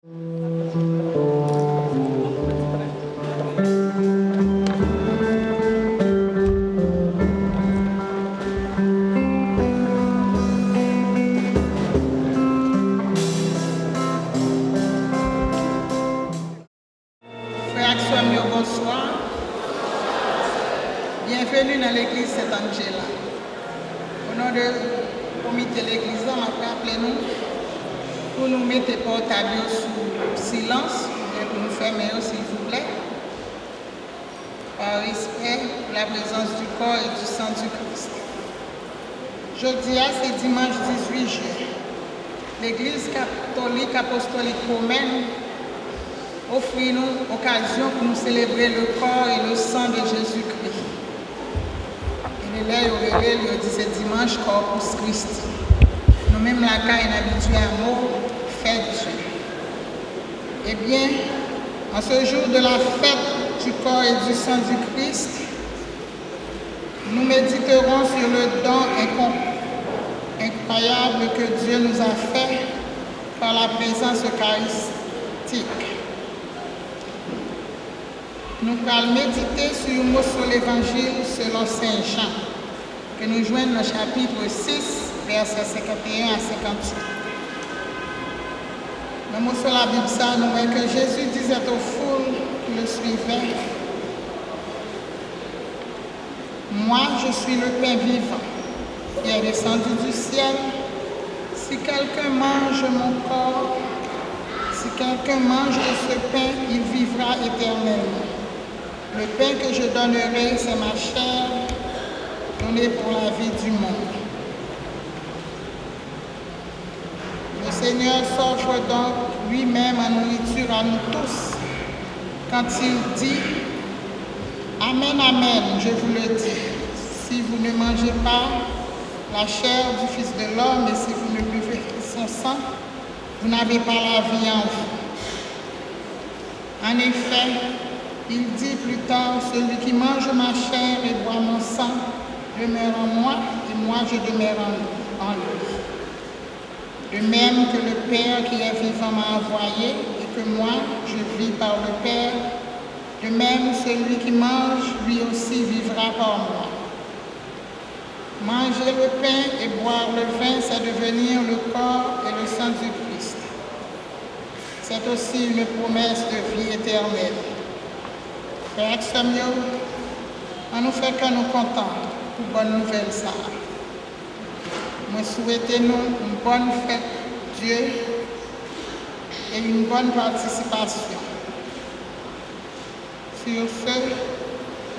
Bonsoir. Bienvenue dans l'église Saint-Angela. Au nom du comité de l'église, on va appeler nous pour nous mettre portable sous silence et pour nous fermer, s'il vous plaît, par respect pour la présence du corps et du sang du Christ. Jeudi, c'est dimanche 18 juillet. L'église catholique apostolique romaine offre nous l'occasion pour nous célébrer le corps et le sang de Jésus-Christ. Et là, il dit c'est dimanche Corpus Christi. Nous-mêmes, la caille est habituée à mot, fête Dieu. Eh bien, en ce jour de la fête du corps et du sang du Christ, nous méditerons sur le don incroyable que Dieu nous a fait par la présence eucharistique. Nous allons méditer sur le mot sur l'évangile selon Saint Jean, que nous joignons dans le chapitre 6, versets 51 à 58. Le mot sur la Bible, ça nous voit que Jésus disait aux foules qui le suivaient: moi, je suis le pain vivant qui est descendu du ciel. Si quelqu'un mange mon corps, si quelqu'un mange de ce pain, il vivra éternellement. Le pain que je donnerai, c'est ma chair, donnée pour la vie du monde. Le Seigneur s'offre donc lui-même en nourriture à nous tous quand il dit: Amen, Amen, je vous le dis. Si vous ne mangez pas la chair du Fils de l'homme et si vous ne buvez son sang, vous n'avez pas la vie en vous. En effet, il dit plus tard: celui qui mange ma chair et boit mon sang demeure en moi et moi je demeure en lui. De même que le Père qui est vivant m'a envoyé et que moi je vis par le Père, de même celui qui mange lui aussi vivra par moi. Manger le pain et boire le vin, c'est devenir le corps et le sang du Christ. C'est aussi une promesse de vie éternelle. Frère Samuel, on nous fait que nous contents pour bonne nouvelle ça. Moi souhaitons nous une bonne fête Dieu et une bonne participation. Sur ce,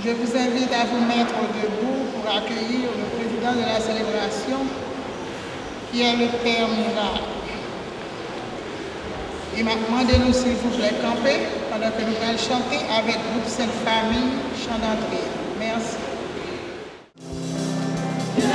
je vous invite à vous mettre debout pour accueillir le président de la célébration, qui est le Père Miracle. Et maintenant, demandez-nous s'il vous plaît camper pendant que nous allons chanter avec le groupe Sainte Famille, chant d'entrée. Merci. Nous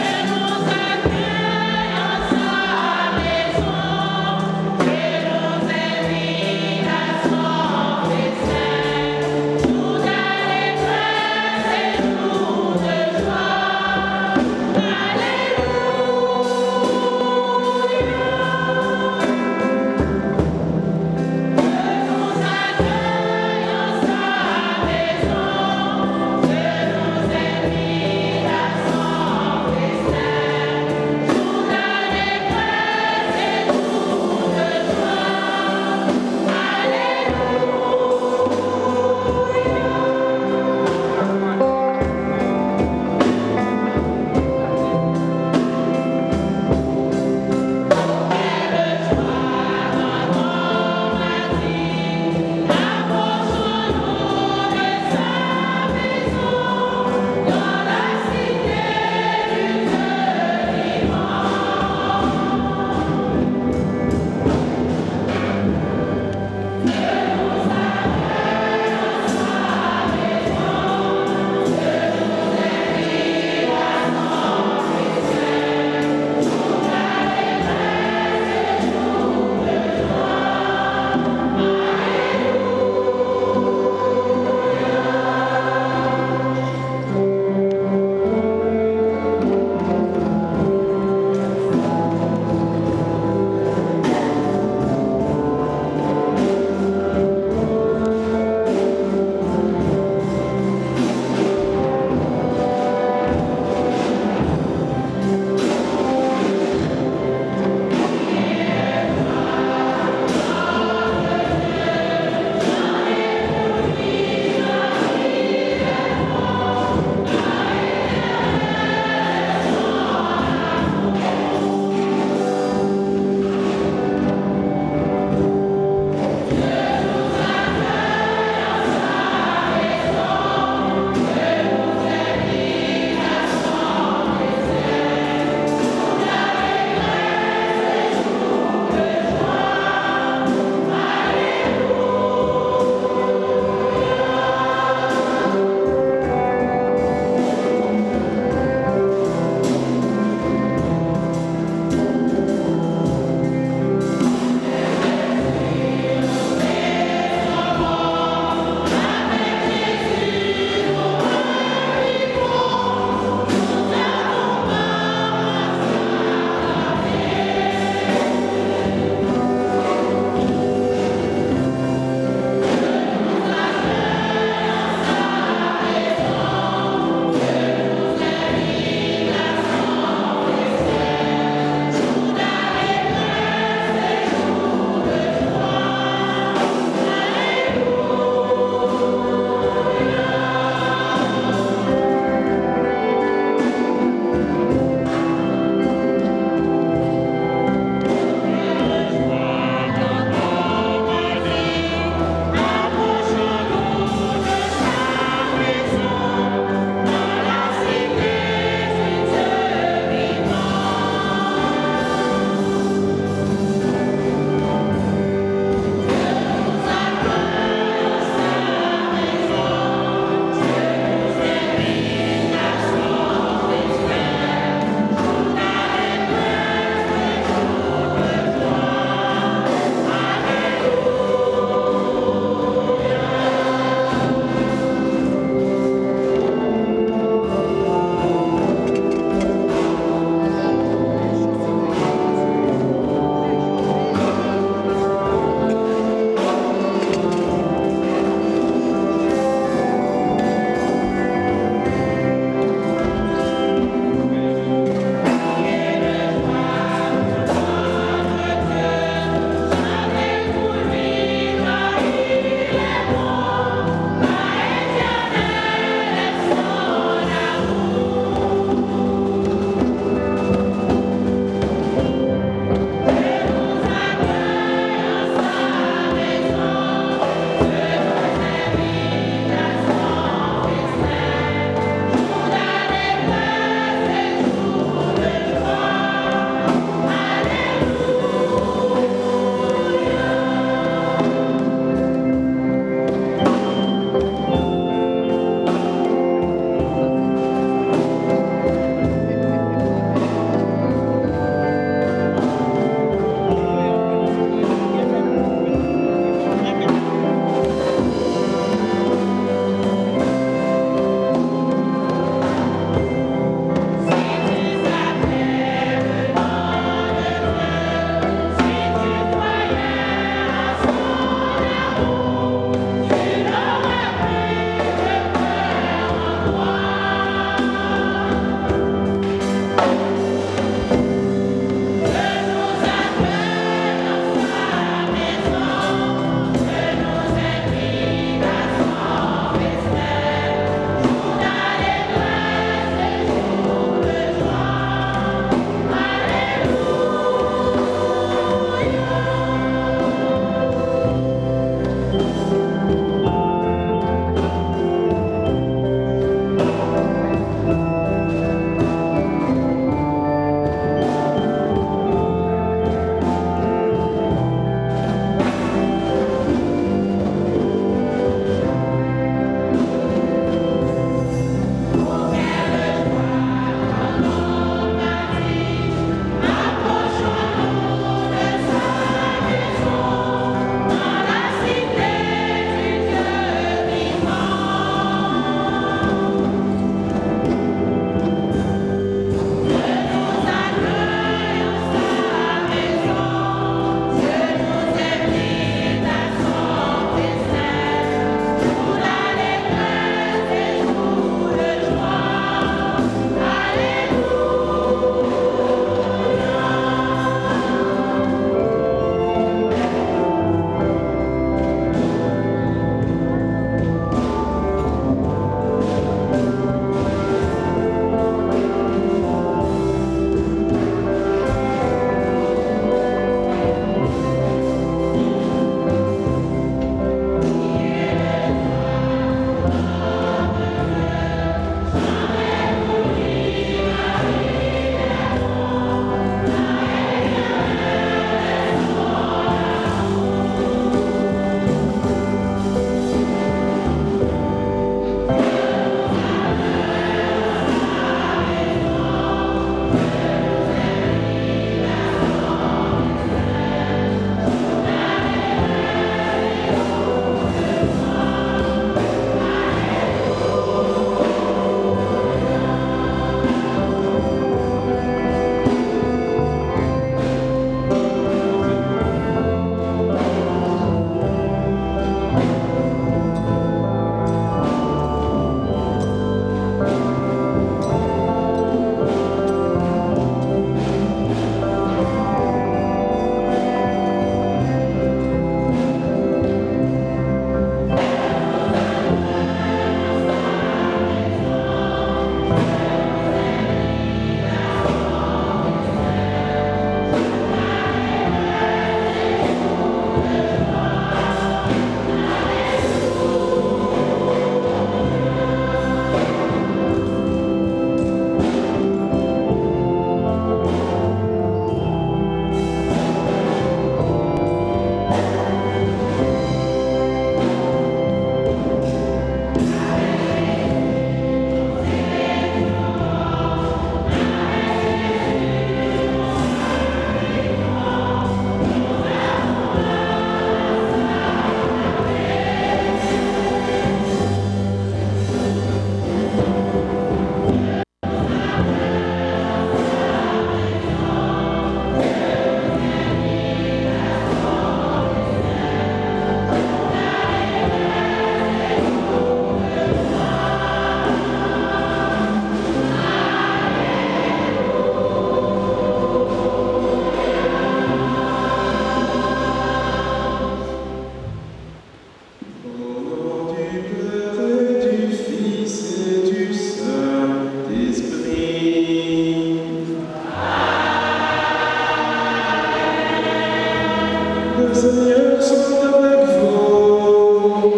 Le Seigneur soit avec vous.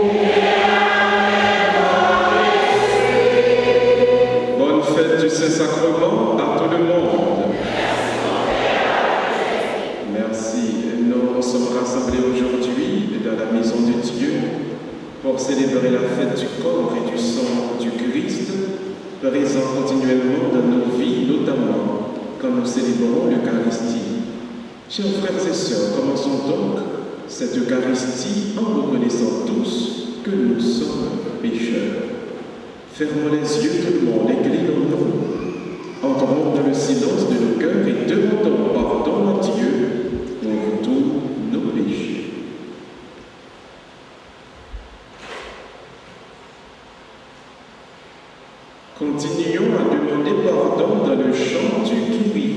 Bonne fête du Saint-Sacrement à tout le monde. Merci. Nous sommes rassemblés aujourd'hui dans la maison de Dieu pour célébrer la fête du corps et du sang du Christ, présent continuellement dans nos vies, notamment quand nous célébrons l'Eucharistie. Chers frères et sœurs, commençons donc cette Eucharistie en reconnaissant tous que nous sommes pécheurs. Fermons les yeux tout le monde, inclinons-nous. Entrons dans le silence de nos cœurs et demandons pardon à Dieu pour tous nos péchés. Continuons à demander pardon dans le chant du Kyrie.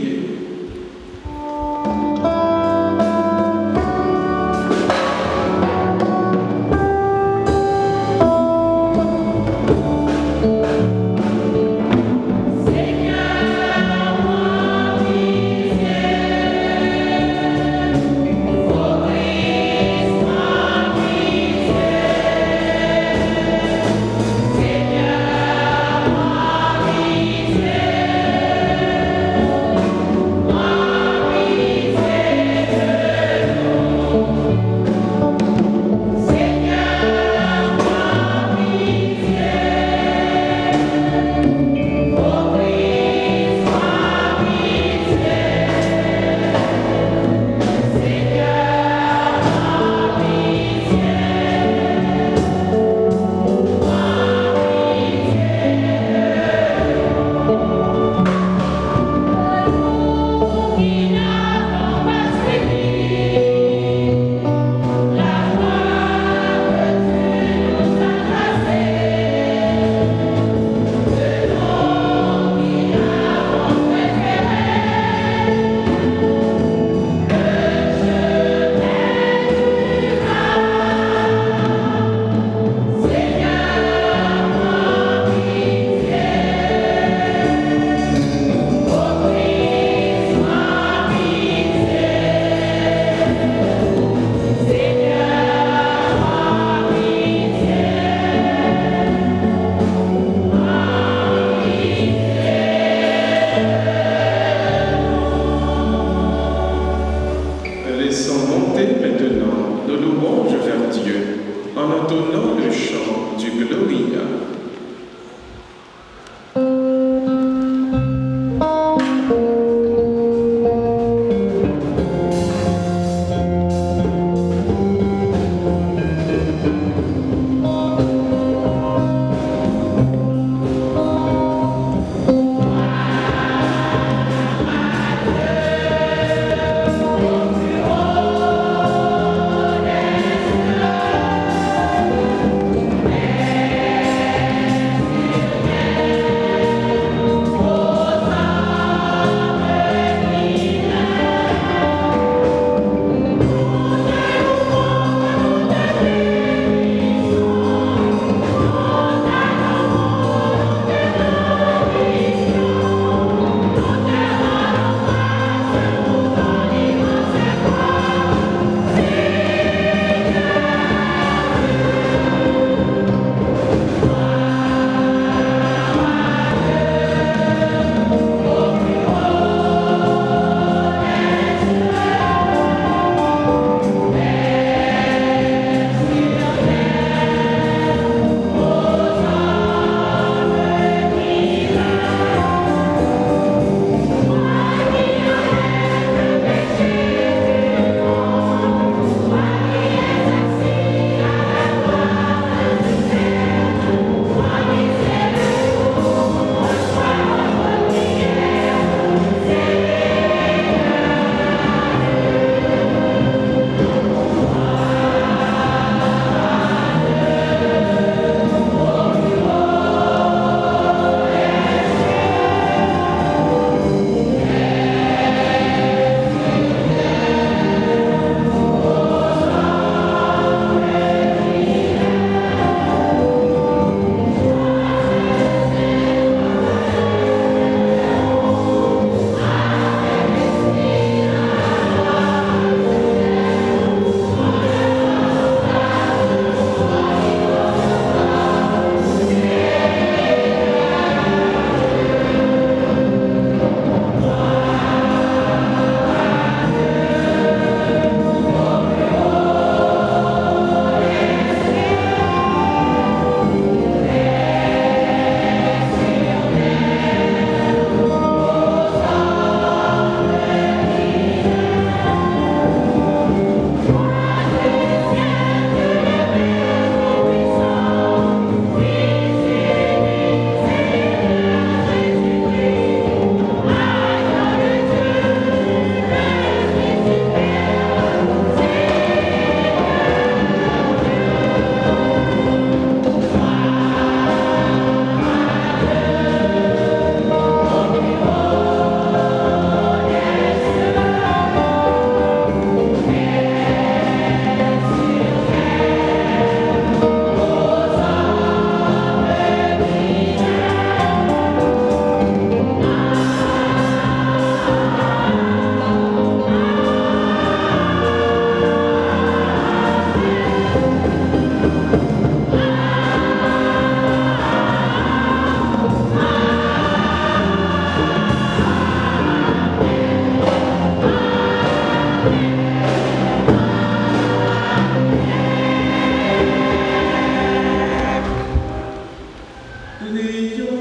Prions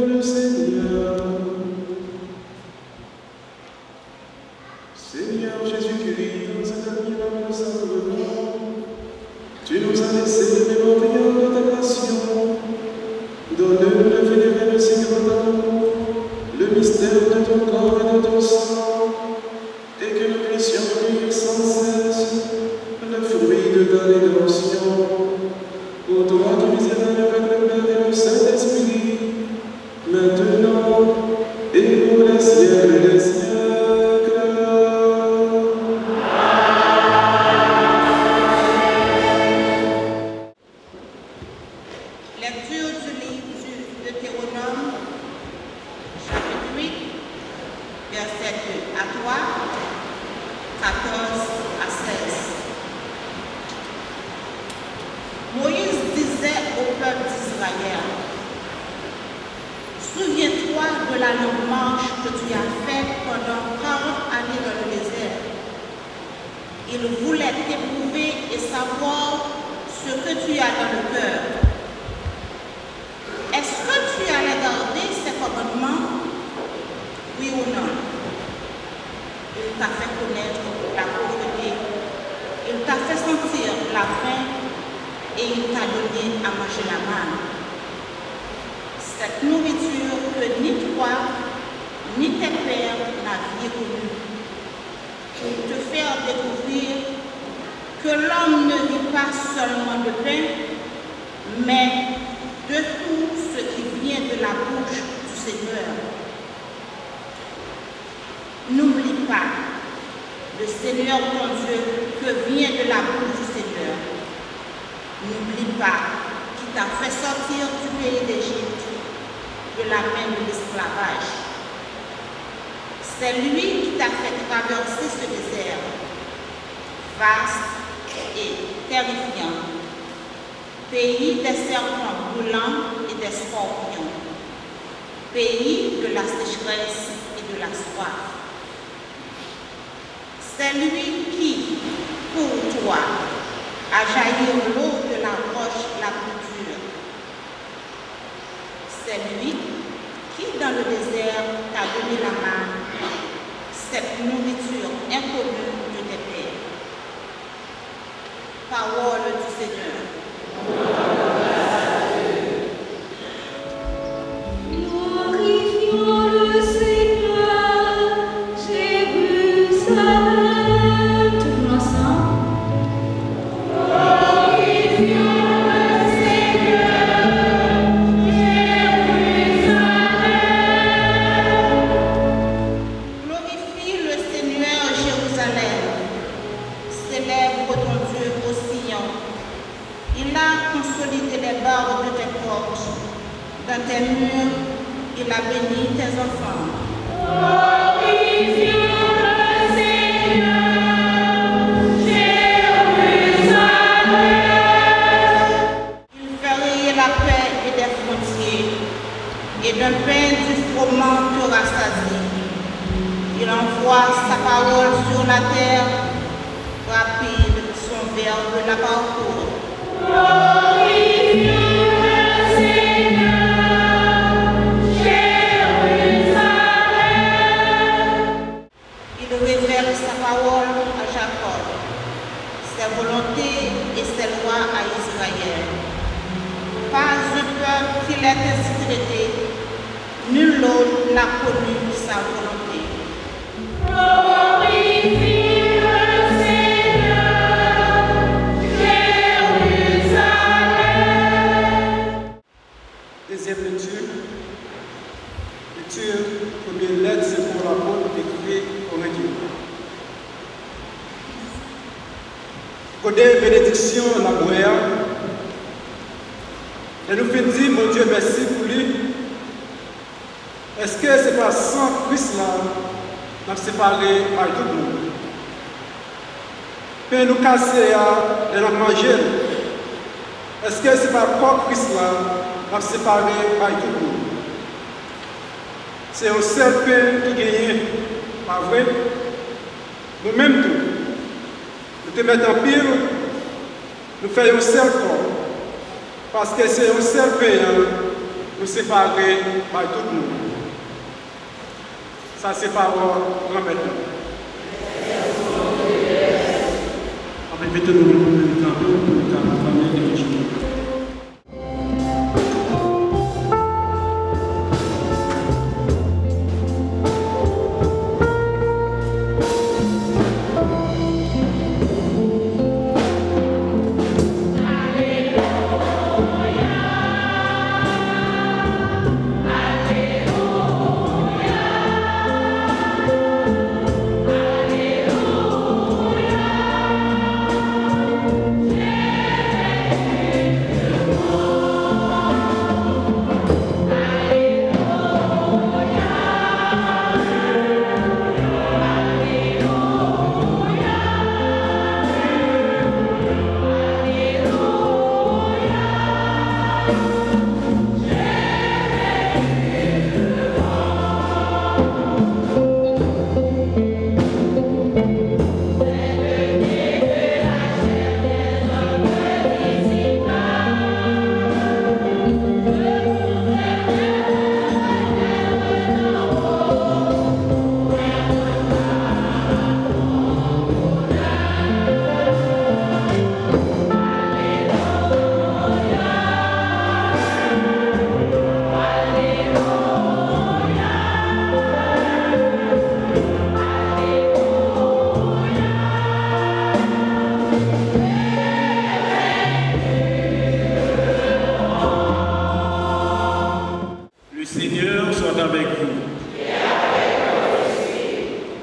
le Seigneur. Seigneur Jésus-Christ, dans cet admirable sacrement, tu nous as laissé le mémorial de ta passion. Donne-nous de vénérer le si grand amour, le mystère de ton corps et de ton sang, et que nous puissions vivre sans cesse le fruit de ta rédemption. Pour toi qui vis avec le Père et le Saint-Esprit, maintenant et pour les siècles des siècles. Lecture du livre du Deutéronome, chapitre 8, verset 2 à 3, 14 à 16. Moïse disait au peuple d'Israël: souviens-toi de la longue marche que tu as faite pendant 40 années dans le désert. Il voulait t'éprouver et savoir ce que tu as dans le cœur. Est-ce que tu allais garder ces commandements? Oui ou non? Il t'a fait connaître la pauvreté, il t'a fait sentir la faim et il t'a donné à manger la manne. Cette nourriture que ni toi, ni tes pères n'aviez connue, pour te faire découvrir que l'homme ne vit pas seulement de pain, mais de tout ce qui vient de la bouche du Seigneur. N'oublie pas le Seigneur ton Dieu que vient de la bouche du Seigneur. N'oublie pas qui t'a fait sortir du pays d'Égypte, de la main de l'esclavage. C'est lui qui t'a fait traverser ce désert, vaste et terrifiant, pays des serpents brûlants et des scorpions, pays de la sécheresse et de la soif. C'est lui qui, pour toi, a jailli l'eau de la roche la plus dure. C'est lui qui, dans le désert, t'a donné la manne, cette nourriture inconnue de tes pères. Parole du Seigneur. Glorifions le Seigneur, Jérusalem. Tout le monde ensemble. Glorifions le Seigneur, Jérusalem. Glorifie le Seigneur Jérusalem. Célèbre ton Dieu au Sion. Il a consolidé les barres de tes portes. Dans tes murs, il a béni tes enfants. Glorifions le Seigneur, Jérusalem. Il fait rire la paix et des frontières, et d'un pain du froment te rassasie. Il envoie sa parole sur la terre, rapide son verbe la parcourt. Glorifions le Seigneur, Jérusalem. Il révèle sa parole à Jacob, ses volontés et ses lois à Israël. Pas un peuple qui l'ait ainsi traité, nul autre n'a connu sa volonté. Glorifions le Seigneur, Jérusalem. Deuxième lecture, première lettre, c'est pour l'apôtre écrit aux Corinthiens. Côté bénédiction, la moelle, et nous fait dire, mon Dieu, merci pour lui. Est-ce que c'est pas sans Christ là, nous avons séparé par tout le monde? Puis nous casser et nous manger. Est-ce que c'est pas pour Christ là, nous avons séparé par tout le monde? C'est un seul pain qui gagne, pas vrai? Nous-mêmes tout. nous te mettons en pile, nous faisons un seul corps. Parce que c'est un seul pays, nous séparer par tout le monde. Ça, c'est parole grand-mère. Invitez-nous pour le temps pour la famille de Jésus.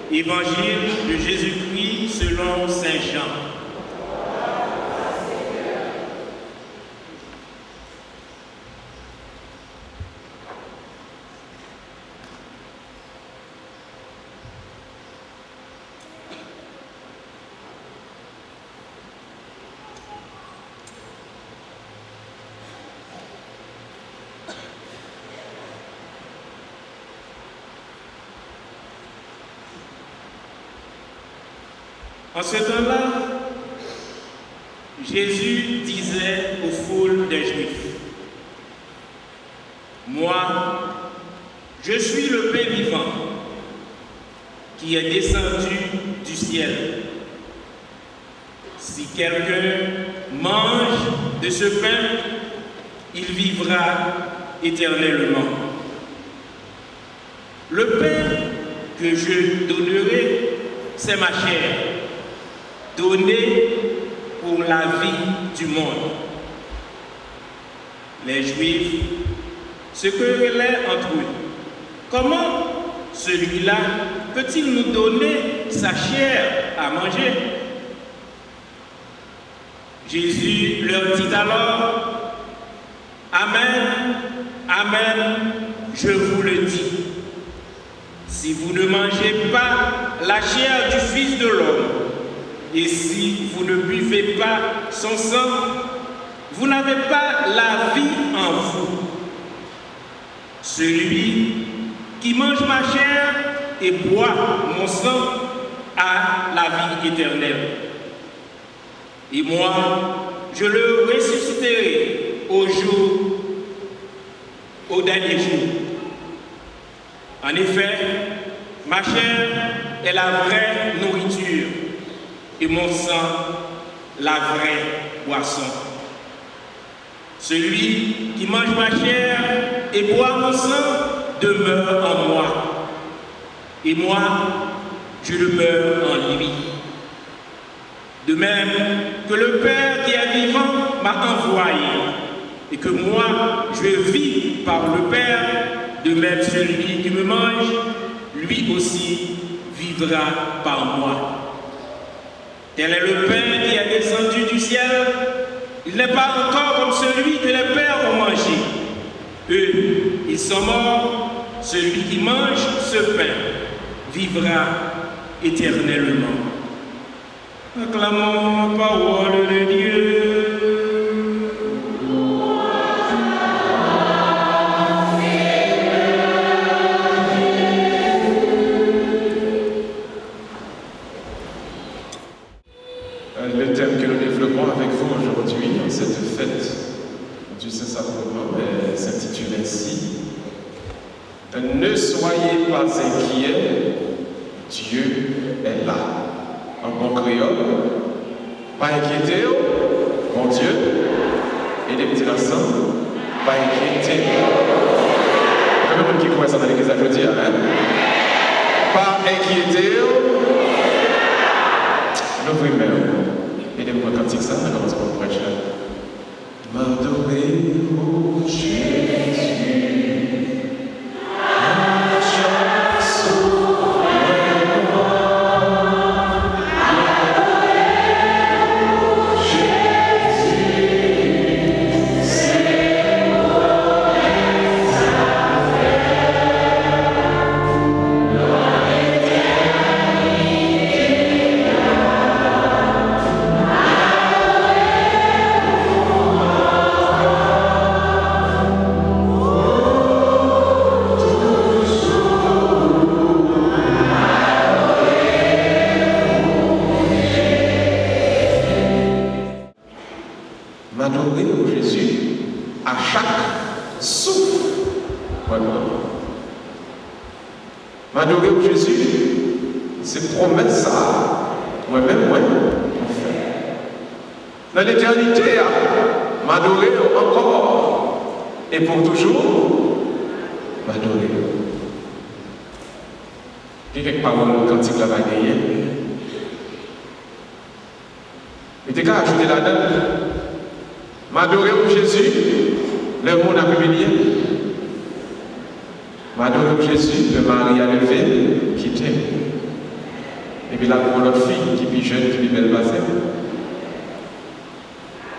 Évangile de Jésus-Christ selon Saint Jean. En ce temps-là, Jésus disait aux foules des Juifs, « Moi, je suis le pain vivant qui est descendu du ciel. Si quelqu'un mange de ce pain, il vivra éternellement. Le pain que je donnerai, c'est ma chair, donnée pour la vie du monde. » Les Juifs se querellaient entre eux. Comment celui-là peut-il nous donner sa chair à manger? Jésus leur dit alors, « Amen, amen, je vous le dis. Si vous ne mangez pas la chair du Fils de l'homme, et si vous ne buvez pas son sang, vous n'avez pas la vie en vous. Celui qui mange ma chair et boit mon sang a la vie éternelle. Et moi, je le ressusciterai au dernier jour. En effet, ma chair est la vraie nourriture et mon sang, la vraie boisson. Celui qui mange ma chair et boit mon sang demeure en moi, et moi, je demeure en lui. De même que le Père qui est vivant m'a envoyé, et que moi, je vis par le Père, de même celui qui me mange, lui aussi vivra par moi. Tel est le pain qui est descendu du ciel. Il n'est pas encore comme celui que les pères ont mangé. Eux, ils sont morts. Celui qui mange ce pain vivra éternellement. Acclamons la parole de Dieu. Le thème que nous développons avec vous aujourd'hui, en cette fête du Saint-Sacrement, s'intitule ainsi « Ne soyez pas inquiets, Dieu est là ». En bon créole, pas inquiéter, mon Dieu, et des petits ensemble, pas inquiéter. Comme le monde qui croit ça dans l'église aujourd'hui, hein? Pas inquiéter. Nous vraiment. Et des mots cantiques, ça, nous commençons à prêcher là. M'adorer, oh Jésus. M'adorer au Jésus à chaque souffle. M'adorer au Jésus, c'est promesse ça. Moi-même, on fait. Dans l'éternité, m'adorer encore et pour toujours, m'adorer. Il y a quelques paroles cantiques là-bas derrière. Il était qu'à ajouter là-dedans. M'adorer au Jésus, le monde a humilié. M'adorer au Jésus, le mari a levé, qui t'aime. Et puis là, pour l'autre fille, qui est jeune, qui est belle basée.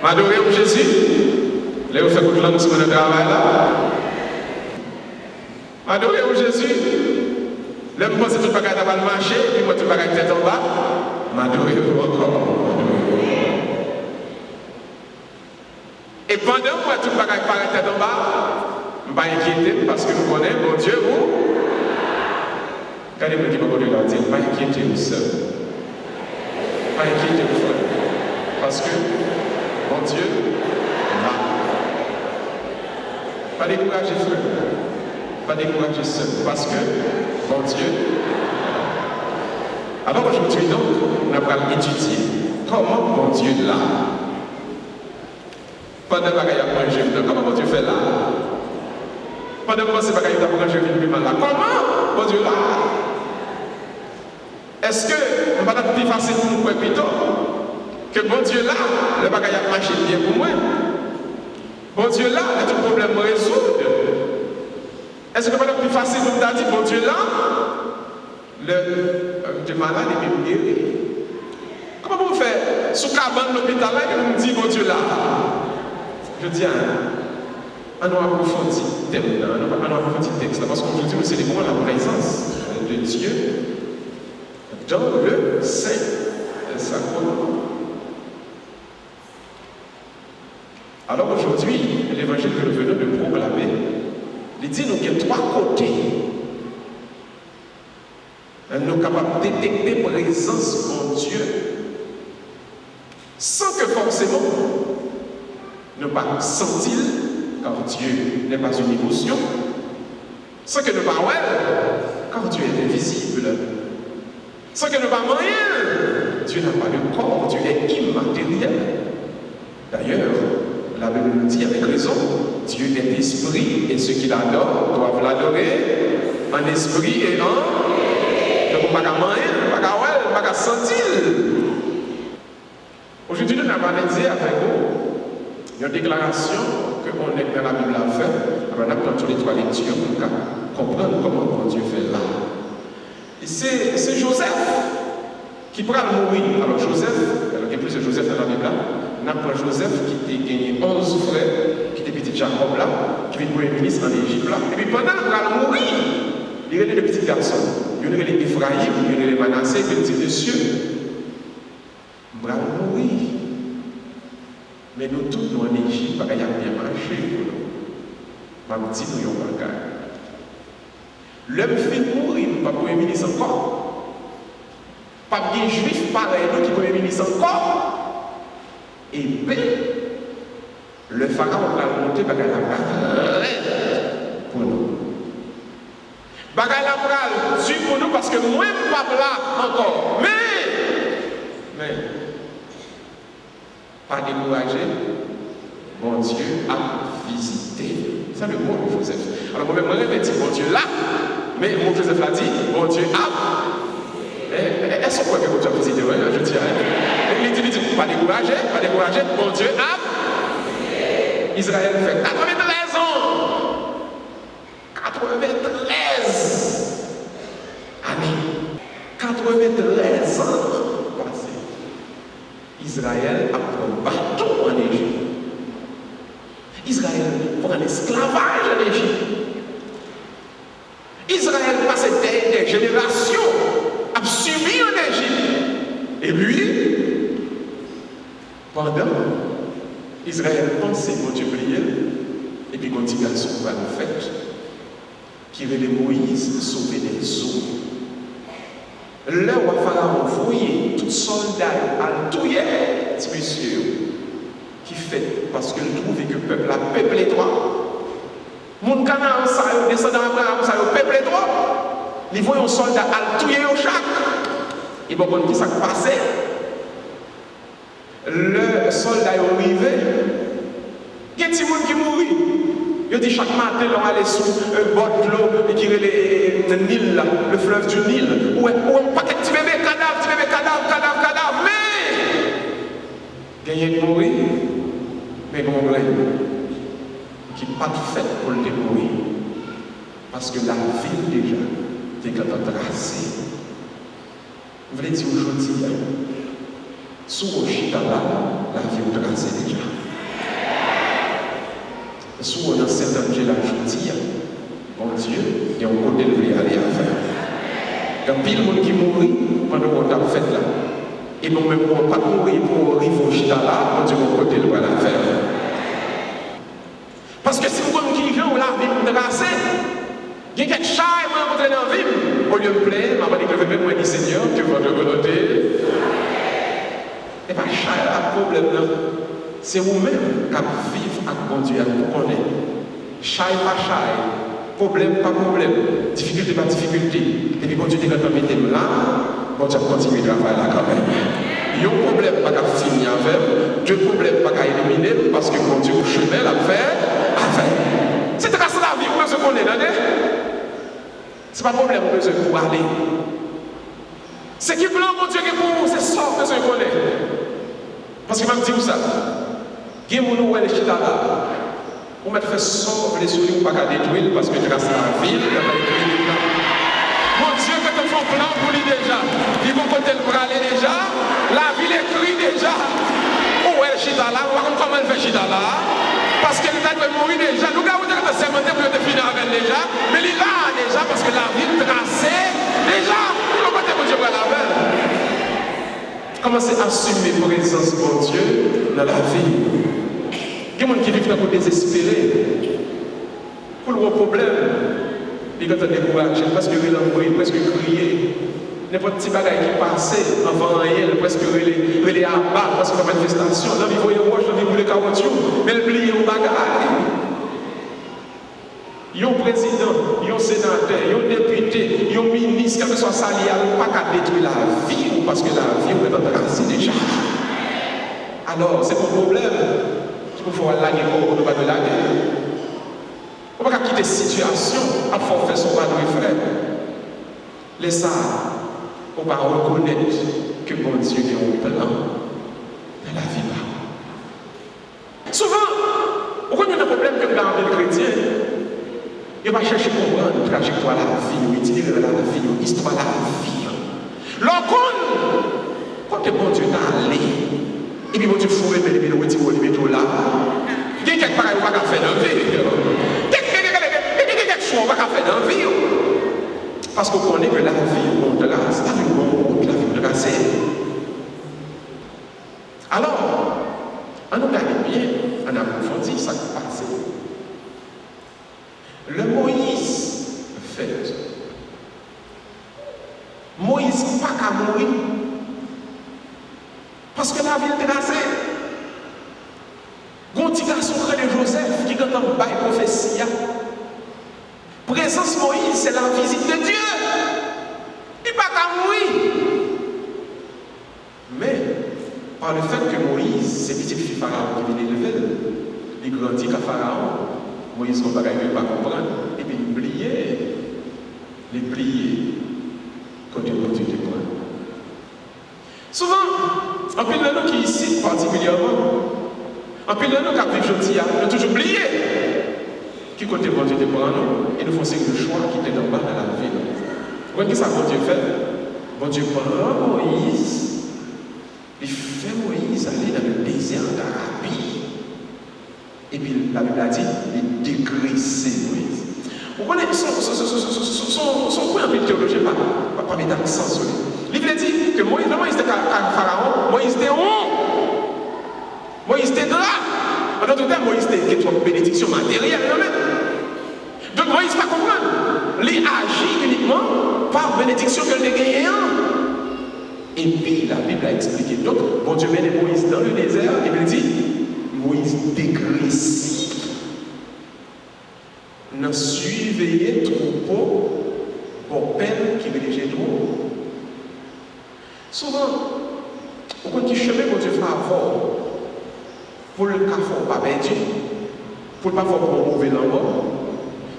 M'adorer au Jésus, là où fait beaucoup de langue sur le travail là. M'adorer au Jésus, là où pense que tout le bagage va marcher, et puis moi tout le bagage tête en bas. M'adorer encore. Et pendant moi, tout le bagage paraît tête en bas, je ne suis pas inquiété parce que je connais mon Dieu où. Quand les gens qui vont dire, ne pas inquiéter vous seul. Pas inquiéter vous frère. Parce que mon Dieu est là. Pas décourager frère. Pas décourager seul. Parce que mon Dieu est là. Alors aujourd'hui donc, on va étudier comment mon Dieu est là. Pendant que je vais manger, comment mon Dieu fait là? Pendant que je vais manger, je vais là. Comment mon Dieu là? Est-ce que je ne vais pas plus facile pour nous plutôt que mon Dieu là, le bagage a marché bien pour moi? Mon Dieu là, il y a tout problème à résoudre. Est-ce que ce n'est pas plus facile pour nous dire, mon Dieu là, le malade est bien guéri? Comment vous faites sous cabane de l'hôpital là et vous me dites, mon Dieu là? Je dis on a approfondi le thème, on a approfondi le texte, parce qu'aujourd'hui nous célébrons la présence de Dieu dans le Saint-Sacrement. Alors aujourd'hui, l'évangile que nous venons de proclamer, il dit nous qu'il y a trois côtés. Nous sommes capables de détecter la présence de Dieu sans que forcément ne pas sentir, car Dieu n'est pas une émotion, sans que ne pas voir, car Dieu est invisible, sans que ne pas rien, Dieu n'a pas de corps, Dieu est immatériel. D'ailleurs, la Bible nous dit avec raison, Dieu est esprit et ceux qui l'adorent doivent l'adorer en esprit et en. Donc, on ne peut pas rien, on ne peut pas sentir. Aujourd'hui, nous n'avons pas dit avec vous. Il y a une déclaration qu'on est dans la Bible à faire. Alors, on a pris tous les trois lectures pour comprendre comment Dieu fait là. Et c'est Joseph qui prend le mourir. Alors, Joseph, il y a plus de Joseph dans la Bible là. On a pris Joseph qui a gagné 11 frères, qui était petit Jacob là, qui est premier ministre en Égypte là. Et puis pendant qu'il va mourir, il y a des petits garçons. Il y a des Ephraïm, il y a des Manassé, il y a des messieurs. Il va mourir. Mais nous tous, nous en Égypte, il y a bien marché pour nous. Je dis, nous avons un gars. L'homme fait mourir, pas premier ministre encore. Pas bien juif pareil nous qui premier ministre encore. Et B, le pharaon va monter par la pour nous. Bagay la pral dû pour nous parce que moi-même pas là encore. Mais, pas découragé, mon Dieu a visité. C'est le mot de Joseph. Alors moi-même, je répète, mon Dieu là, mais mon Joseph l'a dit, mon Dieu a. Est-ce qu'on peut que mon Dieu a visité? Je dis, il dit, pas découragé, mon Dieu a. Israël fait 93 ans. 93 années. 93 ans passés. Israël a pris un bateau en Égypte. Israël prend l'esclavage en Égypte. Israël passait des générations à subir en Égypte. Et lui, pendant Israël pensait mon Dieu prier, et puis continue à son va le fait, qui relève Moïse sauver des eaux. Là où Pharaon voyait tout soldat à tout monsieur qui fait parce qu'il trouvait que le peuple a peuplé toi. Mon canard, ça descendant Abraham, ça a peuplé toi. Les voyons soldats à tout au chaque. Et bon, on dit ça qui passait. Le soldat est arrivé. Il y a des gens qui mourent. Il dit chaque matin, on allait sous un bord de l'eau et qui est le Nil, le fleuve du Nil. Ou un paquet de bébés cadavres. Mais il y a des mourir, mais bon, qui n'est pas fait pour le mourir. Parce que la ville déjà, est quand même tracée. Vous voulez dire aujourd'hui, sous Oshitala, la ville est tracée déjà. Sous on a certains gens aujourd'hui, mon Dieu, il y a un côté de aller à faire. Il y a pile de monde qui mourit pendant qu'on a fait là. Et nous même on pas mourir pour arriver au Chitala, mon Dieu, mon côté de aller faire. Parce que si vous avez qui ont la vie tracée, il y a quelque chose qui m'a rencontré dans la vie. Au lieu de plaire, je vais dire que moi, Seigneur, que votre volonté. Et pas cher, le problème là. C'est vous-même qui vivez à conduire, vous connaissez. Chai pas chai, problème pas problème, difficulté pas difficulté. Et puis quand tu dis que tu es là, bon, tu vas continuer de travailler là quand même. Il y a un problème pas qu'à finir avec, deux problèmes pas qu'à éliminer, parce que mon Dieu, au chemin, l'a fait. C'est tracer la vie, vous besoin qu'on est là, c'est pas un problème, vous besoin pour aller. C'est qui plan, mon Dieu, qui pour vous, c'est ça, vous besoin qu'on est. Parce qu'il m'a dit où ça? Qui mon ou elle chita là? On m'a fait sauver les souliers pour ne pas détruire parce que trace la ville, il va détruire les plans. Mon Dieu, que tu fais un plan pour lui déjà. Il va côté le bras déjà. La ville est écrite déjà. Où elle chita là? On va comment elle fait chita là? Parce qu'elle a mourir déjà. Nous avons dit que c'est sermenté pour te finir avec déjà. Mais il est là déjà parce que la ville tracée déjà. Pour le côté mon Dieu va la faire. Commencez à assumer la présence de mon Dieu dans la vie. Il y a des gens qui vivent dans le désespéré. Pour le problème, ils sont découragés, presque relambés, presque criés. N'importe petit bagage qui passait avant rien, presque relé à bas, parce que la manifestation, là, ils voyaient roche, ils voulaient 40 jours, mais ils oublient un bagage. Il y a un président, il y a un sénateur, il y a un député, il y a un ministre, quel que soit ça, il n'y a pas qu'à détruire la vie, parce que la vie est en tracée déjà. Alors, c'est mon problème. Il faut aller laguer pour ne pas de laguer. On ne peut pas quitter cette situation à faire son mal de frère. Laissez ça, on va reconnaître que mon Dieu est un plan dans la vie. Souvent, on connaît un problème que dans le chrétien. Il va chercher à comprendre la trajectoire de la vie, l'itinéraire de la vie, l'histoire de la vie. L'ocon, quand bon Dieu t'a allé, et puis bon Dieu fourré, mais il est tout là. Il y a quelque part qu'on va faire dans la vie. Il y a quelque chose qu'on va faire dans la vie. Parce qu'on connaît que la vie monte là, c'est la vie monte, la vie tracée. Alors, on nous regarde bien, on approfondit ça qui passe. Le Moïse fait. Moïse pas qu'à mourir. Parce que la ville est rasée. Gon petit garçon de Joseph qui quand on bail prophétie. Présence Moïse, c'est la visite de Dieu. Il pas qu'à mourir. Mais par le fait que Moïse, c'est petit fils Pharaon qui vient élever, il grandit qu'à Pharaon. Moïse ne va pas comprendre. Et puis il pliait quand il continue de prendre. Souvent, en plus de nous qui ici particulièrement, en plus de nous qui vivent aujourd'hui, nous avons toujours oublié qui côté bon Dieu de prendre nous et nous faisons le choix qui était en bas dans la vie. Vous voyez ce que ça bon Dieu fait? Bon Dieu prend Moïse, il fait Moïse aller dans le désert d'Arabie. Et puis la Bible a dit, il dégraissait Moïse. Vous connaissez son point en théologie, pas mettre accent sur lui. Il veut dire que Moïse, non, Moïse était Pharaon, Moïse était honte, Moïse était gras. En d'autres termes, Moïse était une bénédiction matérielle. Donc Moïse ne va pas comprendre. Il agit uniquement par bénédiction que le gagnant. Et puis la Bible a expliqué. Donc, bon Dieu met Moïse dans le désert et il dit, Moïse dégraissé. Nous suivez troupeau pour peine qui veut trop. Souvent, on compte qui chemin pour Dieu faire avoir pour le cas pas perdu, pour ne pas faire un mauvais langue,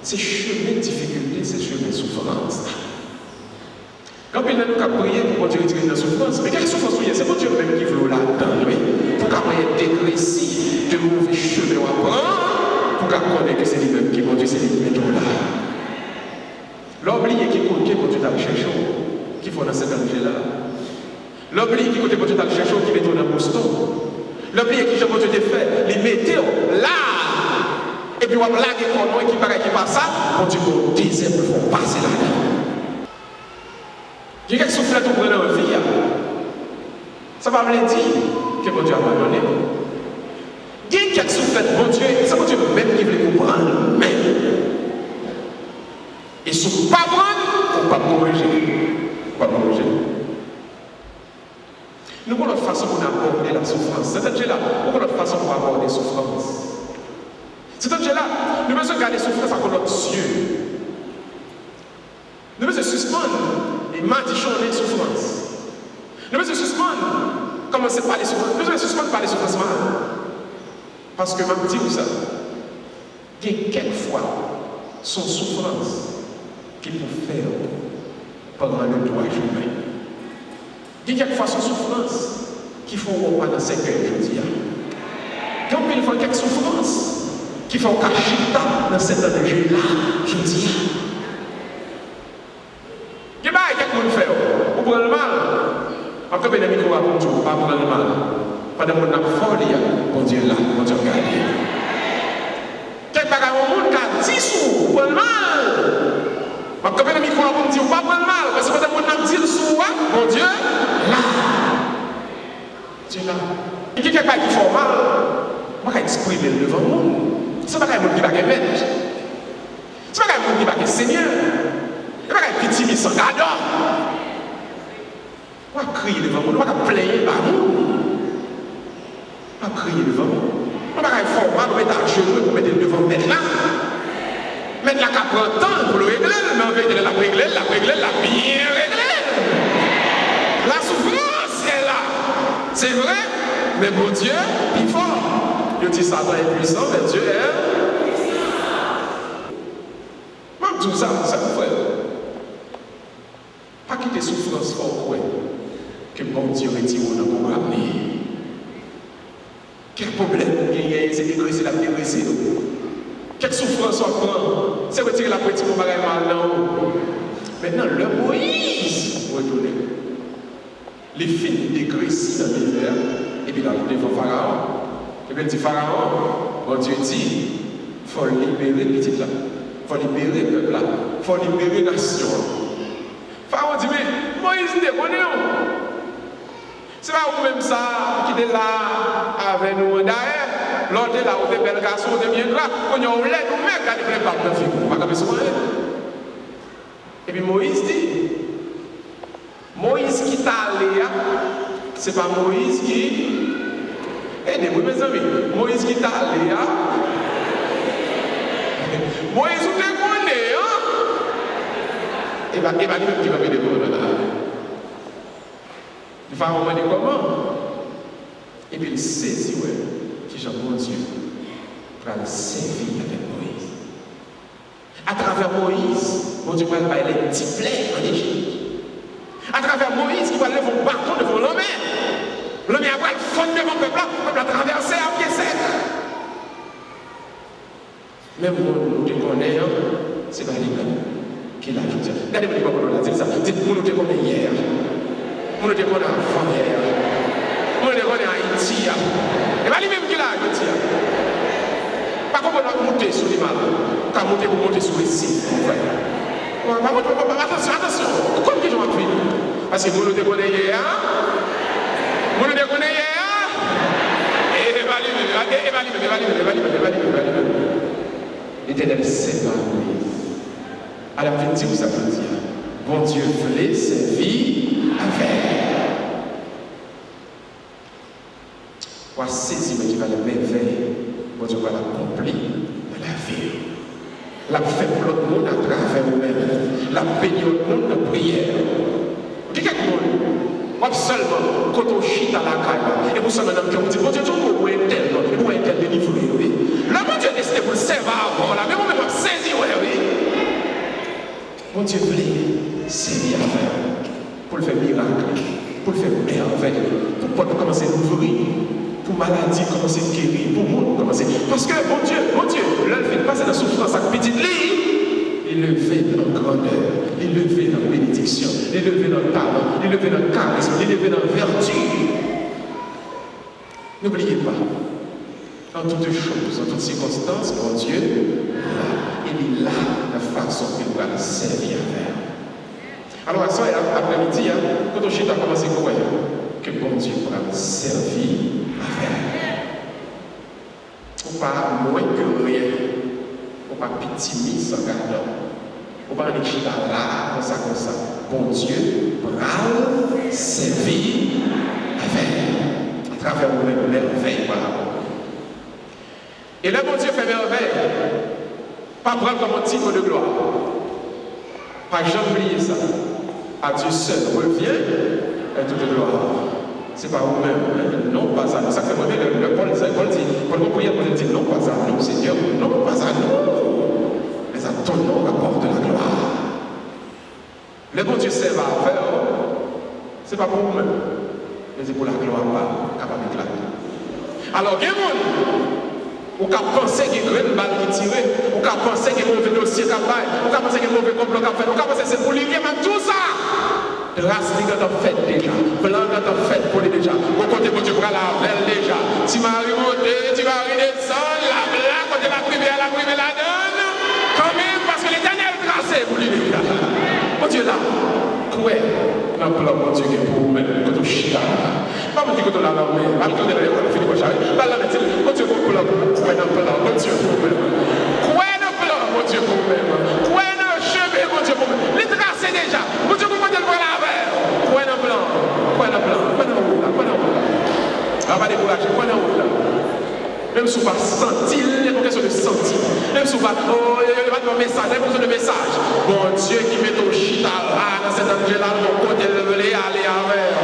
c'est chemin de difficulté, c'est chemin de souffrance. Quand il nous a prié pour Dieu retirer la souffrance, mais quelle souffrance c'est pour Dieu même qui veut là-dedans, pour qu'on ait dégraissé de mauvais chemins à prendre, pour qu'on connaisse que c'est lui-même qui conduit, c'est lui-même qui est là. L'oublié qui compte pour Dieu t'a cherché, qui faut dans cet angel-là. L'oublié qui compte pour Dieu t'a cherché, qui met dans Boston. L'oublié qui j'ai Dieu fait, les mettez là. Et puis on va blaguer pour nous et qui paraît qui passe ça, quand tu veux désert pour passer là-dedans. Il y a quelque chose qui prend dans la vie. Ça va me dire que bon Dieu a abandonné. Il y a quelque chose qui bon Dieu, c'est bon Dieu même qui veut comprendre. Même. Et si vous ne pas prendre, il ne faut pas corriger. Pas corriger. Nous avons notre façon pour aborder la souffrance. Cet objet-là, nous avons notre façon pour aborder la souffrance. Cet objet-là, nous devons garder la souffrance à notre yeux. Nous devons suspendre et matichonner la souffrance. Nous devons suspendre, commencer par les souffrances. Nous devons suspendre par les souffrances mal. Parce que, je dis ça, il y a quelquefois son souffrance qu'il peut faire pendant le droit chemin. Il y a quelquefois son souffrance qu'il faut pas dans ces cœurs aujourd'hui. Donc il faut quelques souffrances qu'il faut cacher dans cet enjeu-là, je dis. Il y a quelques monde fait, vous prenez le mal. Encore bien, micro à bonjour, pas prendre le mal. Pendant que vous avez folie, bon Dieu là, bon Dieu regarde. Quelques bagages au monde qui a 10 sous, vous prenez le mal. Encore bien, micro à bonjour, pas prendre le mal. Parce que pendant que vous avez 10 sous, bon Dieu là. Dieu là. Et quelqu'un qui fait mal, je vais exprimer devant le monde. Ce n'est pas un monde qui va mettre. Ce n'est pas un monde qui va Seigneur. Ce n'est pas un petit mis sans gadon. On va crier devant le monde, on va plaindre par nous. On va crier devant le monde. On va faire format, on va mettre à genoux pour mettre devant le mettre là. Mettre là qu'à prendre temps pour le régler, mais en vérité, la régler, la bien régler. La souffrance est là. C'est vrai, mais mon Dieu, il est fort. Je dis Satan est puissant, mais Dieu est puissant. Même tout ça, ça vous fait. Pas quitter souffrance fort, ouais. Que bon Dieu retire dans mon avenir. Quel problème c'est dégraissé, la dégraissé. Quelle souffrance on prend, c'est retirer la petite pour bagage mal là-haut. Maintenant, le Moïse retourner. Les filles dégraissées dans le désert, et puis dans le devant Pharaon. Et puis il dit Pharaon, bon Dieu dit, il faut libérer petit là. Il faut libérer le peuple là. Il faut libérer la nation. Pharaon dit, mais Moïse ne connaît pas. C'est pas vous-même ça qui est là avec nous. D'ailleurs, l'autre est là, où des belles garçons, des bien gras, qu'on y a un lait, nous même, quand il pas de figure. On va pas se Et puis Moïse dit, Moïse qui t'a allé, c'est pas Moïse qui. Aidez-moi, mes amis. Moïse qui t'a allé, hein? Moïse, vous te connaissez, hein? Et bien, lui-même qui va venir pour là. Le pharaon m'a dit comment? Et puis il saisit, ouais, qui Jean bon Dieu, pour aller servir avec Moïse. À travers Moïse, mon Dieu va aller les petits plaies en Égypte. À travers Moïse, qui va lever un bâton devant l'homme. L'homme a pris le fond devant le peuple a traversé à pied sec. Même nous te connaissons, c'est pas lui-même qui l'a ajouté. Regardez-moi les paroles là, c'est ça. Dites-moi, nous te connaissons hier. Nous te connaissons avant hier. Nous te connaissons en Haïti. Et pas lui-même qui l'a ajouté. Par contre, on a monté sur les malades. On a monté pour monter sur les sites. Attention, attention. Comme que je m'appuie. Parce que nous te connaissons hier. Nous te connaissons hier. Et pas lui-même. L'Éternel sépare Moïse. À la fin, où ça peut dire? Bon Dieu voulait servir avec. Pour saisir qui va le merveille, bon Dieu va l'accomplir dans la vie. La fait pour l'autre monde à travers nous-mêmes. La bénir l'autre monde de prière. Qui quelque monde? Moi seulement, quand on chie à la caille, et vous savez, madame, vous dites, bon Dieu, tu vois, un tel, ou un tel délivré, oui. Là, mon Dieu a décidé pour le servir avant, là, mais moi, je vais saisir, oui. Mon Dieu voulait servir avec, pour le faire miracle, pour le faire merveille, pour commencer à ouvrir, pour maladie commencer à guérir, pour le monde commencer. Parce que, mon Dieu, là, il fait passer dans la souffrance avec petite ligne. Il le fait dans la grandeur, il le fait dans la bénédiction, il le fait dans le talent, il le fait dans le charisme, il le fait dans la vertu. N'oubliez pas, en toutes choses, en toutes circonstances, mon Dieu, il est là la façon qu'il va servir avec. Alors, à ça, après-midi, quand on chute à commencer à croire que bon Dieu pourra servir avec. On pas moins que rien. On pas pitié sans gardant. On pas aller chita là, comme ça. Bon Dieu pourra servir avec. À travers nous-mêmes, merveille par rapport. Et là, bon Dieu fait merveille. Pas prendre comme un titre de gloire. Pas jamais oublier ça. À Dieu seul revient et toute gloire. C'est pas vous-même, non pas à nous. Ça fait moi le Paul dit, Paul dit, non pas à nous, Seigneur, non pas à nous, mais à ton nom apporte la gloire. Le bon Dieu sert à faire, c'est pas pour vous-même, mais c'est pour la gloire capable d'éclater. Alors, il y a des gens ou qui pensent qu'il y a une balle qui tire, ou qui pensent qu'il y a un mauvais dossier qui va, ou qui pensent qu'il y a un mauvais complot qui fait, ou qui pensent que c'est pour lui, même tout ça. Grâce qui est faite déjà, blanc qui est fait pour lui déjà. Au côté de Dieu pour la belle déjà. Tu m'as remonté, tu vas redescendre, la blanc, côté la privée la donne. Quand même, parce que l'Éternel tracé pour lui déjà. Mon Dieu là, quoi? Dans le plan, mon Dieu, qui est pour vous, quand on chie là. Pas mon Dieu, quand on l'a l'armée, pas quand on est là, on finit par charger. Là, là, mais mon Dieu, pour plan, quoi dans le plan, mon Dieu, pour vous-même. Quoi dans le plan, mon Dieu, pour vous-même. Quoi dans le chemin, mon Dieu, pour vous-même. Les tracés déjà. Mon Dieu, pour vous-même, voilà. Quoi dans le plan? Quoi dans le route là? On va pas décourager, quoi dans le route là? Même si on va sentir, il y a une question de sentir. Même si on va, il y a un message, il y a besoin de message. Bon Dieu qui met ton chita là, dans cet endroit-là, mon côté, il veut aller avec.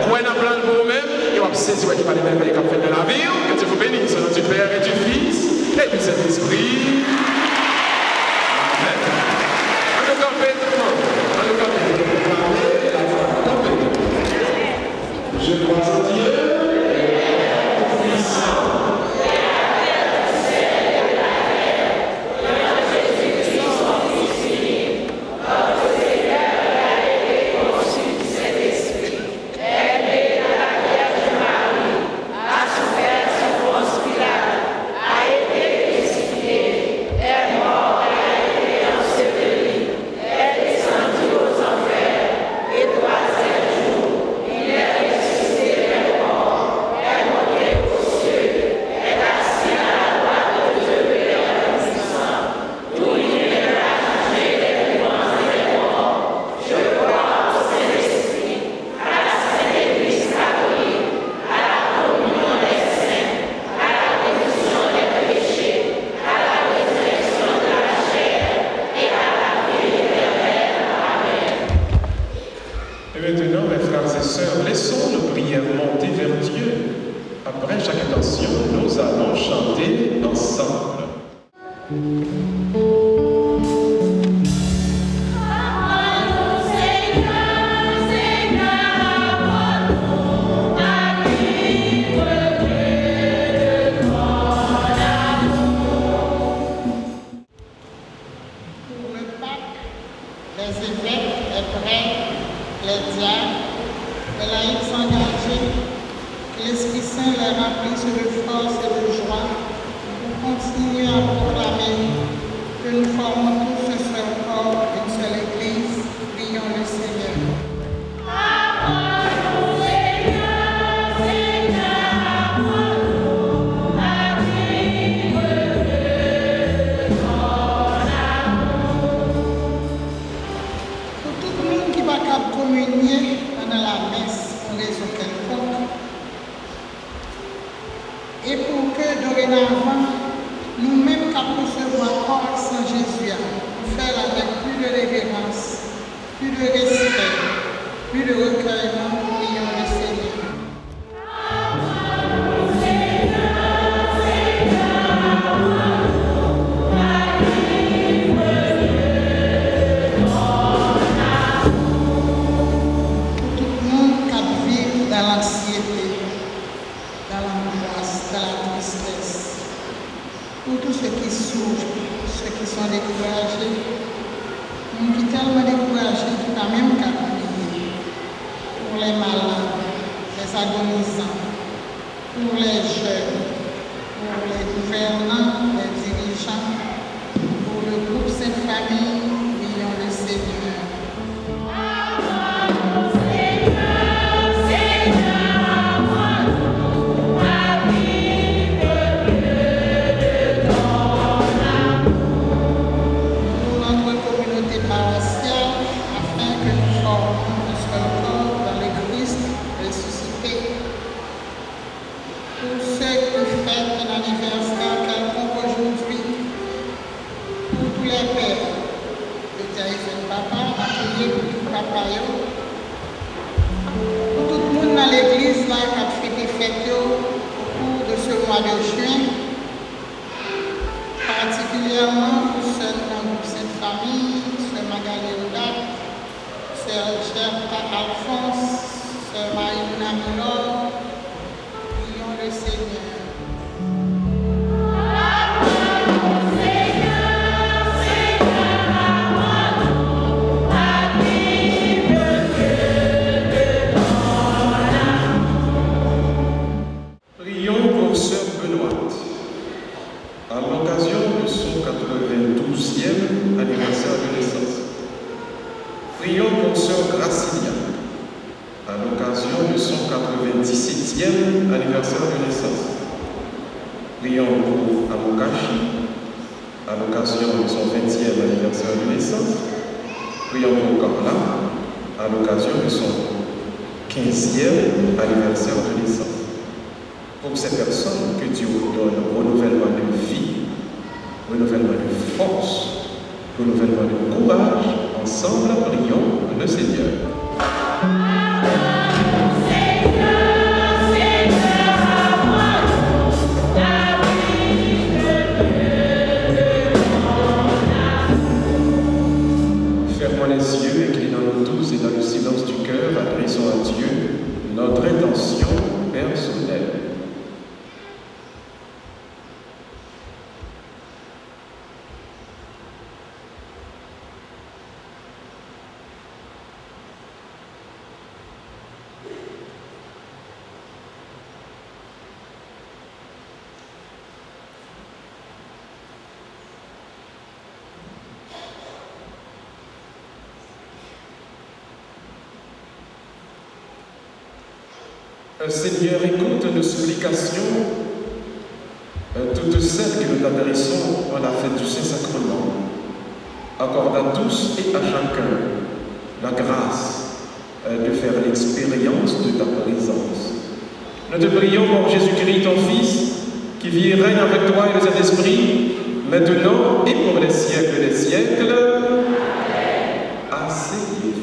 Quoi dans le plan pour vous-même? Et on va saisir qu'il va les merveilles qu'on fait de la vie. Que Dieu vous bénisse, au nom du Père et du Fils et du Saint-Esprit. Amen. On nous campait tout le monde. On nous campait. Je crois en Dieu, puissant. Et 3e jour, il est ressuscité. après chaque intention, nous allons chanter ensemble. Pour le pape, les évêques, les prêtres, les diacres, les laïcs engagés, que l'Esprit Saint les remplisse de force et de joie pour continuer à proclamer que nous formons tous un seul corps, une seule Église. Prions le Seigneur. Pour tout le monde qui va communier pendant la messe en raison quelconque, et pour que dorénavant, nous-mêmes qu'à recevoir corps sans Jésus, nous faire avec plus de révérence, plus de respect, plus de recueillement, prions le Seigneur. Pour tout le monde qui vit dans l'anxiété, dans l'angoisse, dans la tristesse, pour tous ceux qui souffrent, ceux qui sont découragés, nous qui tellement découragés qui n'ont même qu'à prier, pour les malades, les agonisants, pour les jeunes, pour les gouvernants, les dirigeants, pour le groupe Sainte-Famille, prions le Seigneur. Pour notre communauté paroissiale, afin que nous formions un seul corps dans le Christ ressuscité. Pour ceux qui fêtent un anniversaire quelconque aujourd'hui, pour tous les pères, le téléphone papa, accueillir pour tout papa, pour tout le monde dans l'église là, qui a fait des fêtes au cours de ce mois de juin, particulièrement pour ceux dans le groupe Sainte-Famille, Sœur Magali Oudat, Sœur Gerta Alphonse, Sœur Marie-Luna Milor, prions le Seigneur. Prions pour Sœur Benoît, à l'occasion de son 92e anniversaire de naissance. Prions pour Sœur Gracilia, à l'occasion de son 97e anniversaire de naissance. Prions pour Amokashi, à l'occasion de son 20e anniversaire de naissance. Prions pour Carla, à l'occasion de son 15e anniversaire de naissance. Pour ces personnes, que Dieu donne renouvellement de vie, renouvellement de force, renouvellement de courage. Ensemble, prions le Seigneur. Fermons les yeux, inclinons-nous tous et dans le silence du cœur, adressons à Dieu notre intention personnelle. Seigneur, écoute nos supplications, toutes celles que nous t'adressons à la fête du Saint-Sacrement. Accorde à tous et à chacun la grâce de faire l'expérience de ta présence. Nous te prions pour Jésus-Christ, ton Fils, qui vit et règne avec toi et le Saint-Esprit, maintenant et pour les siècles des siècles. Asseyez-vous.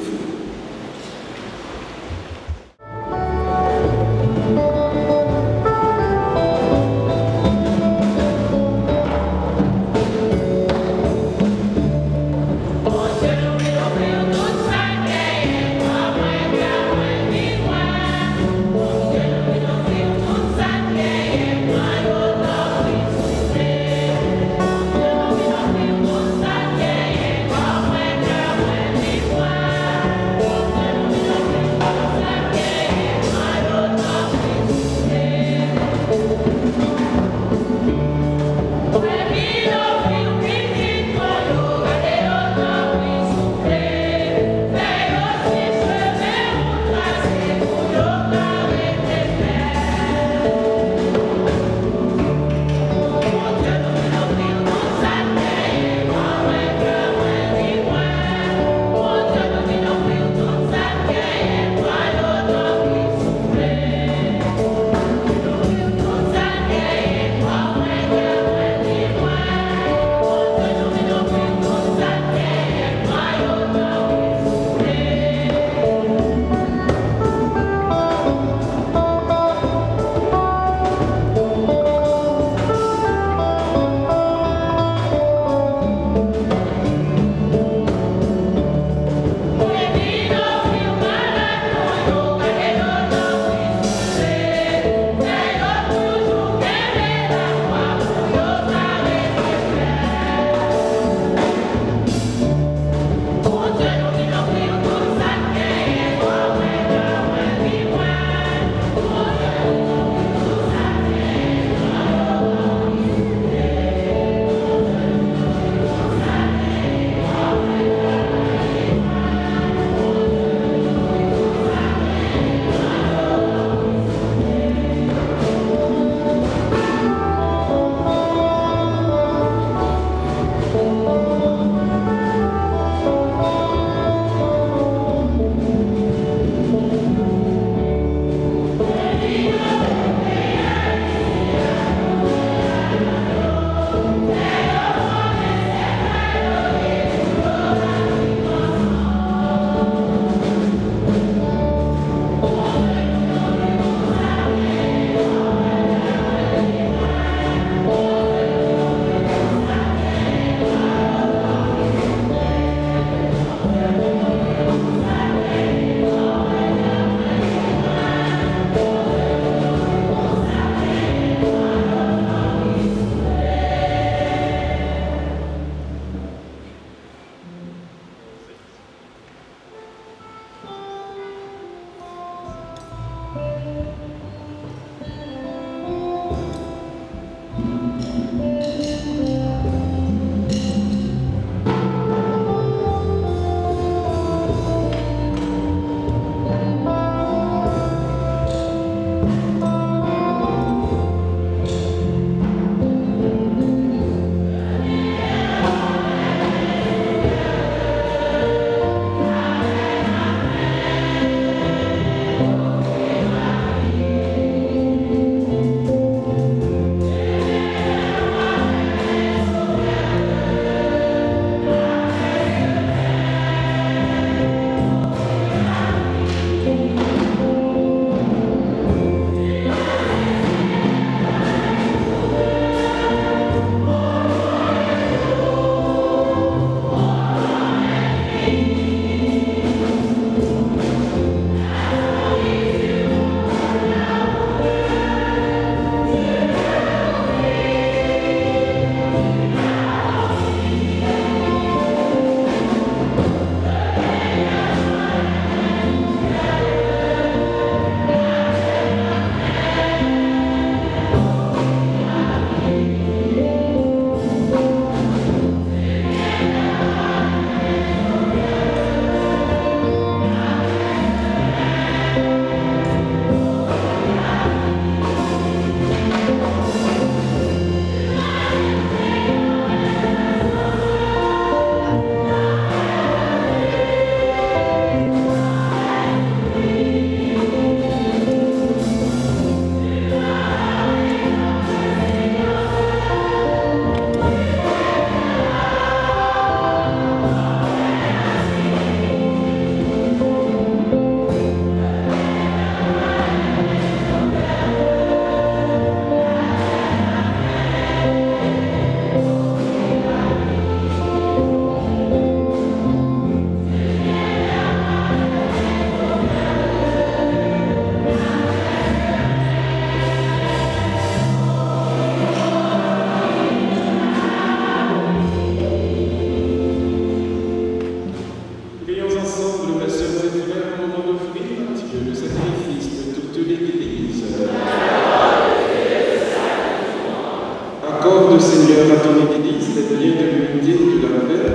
Accorde, Seigneur, à ton Église les biens de l'unité et de la paix,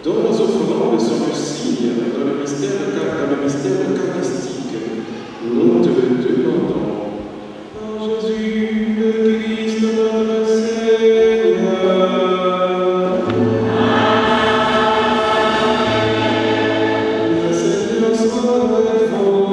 dont nos offrandes sont le signe dans le mystère eucharistique. Nous te le demandons. Par Jésus le Christ, notre Seigneur. Le Seigneur soit avec vous.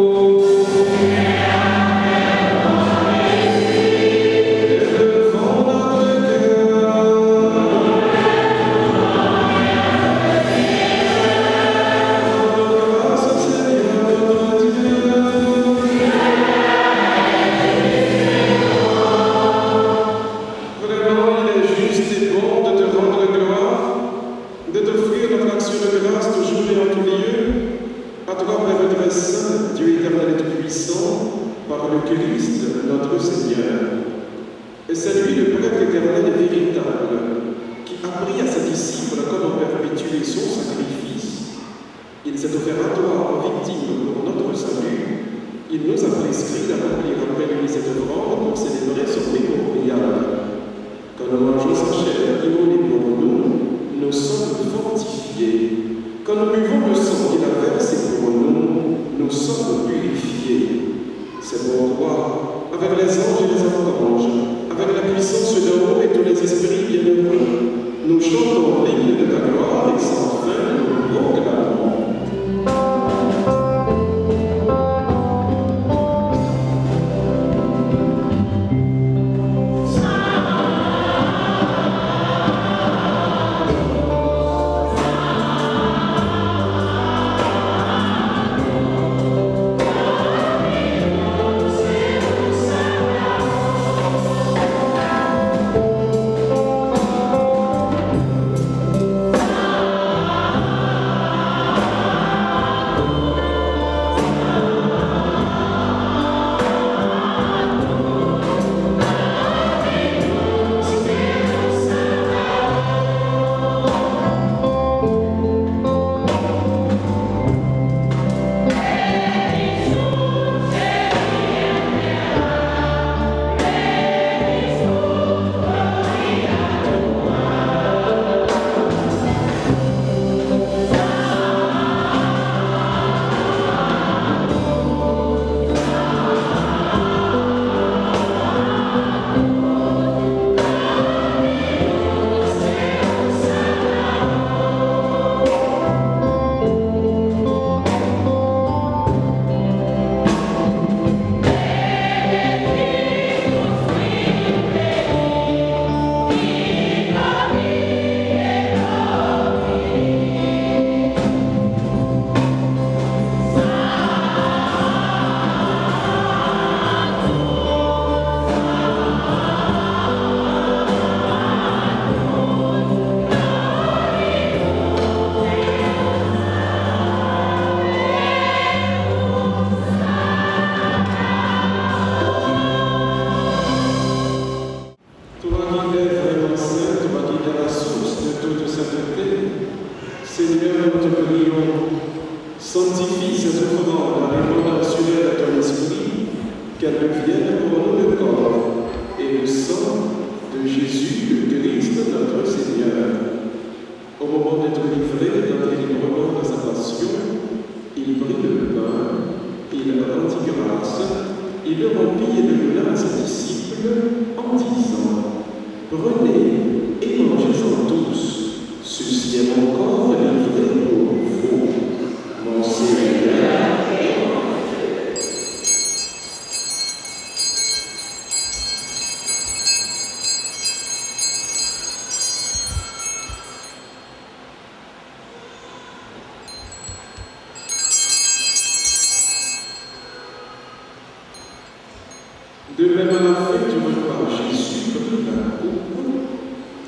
De même à la fin du repas, Jésus prit la coupe,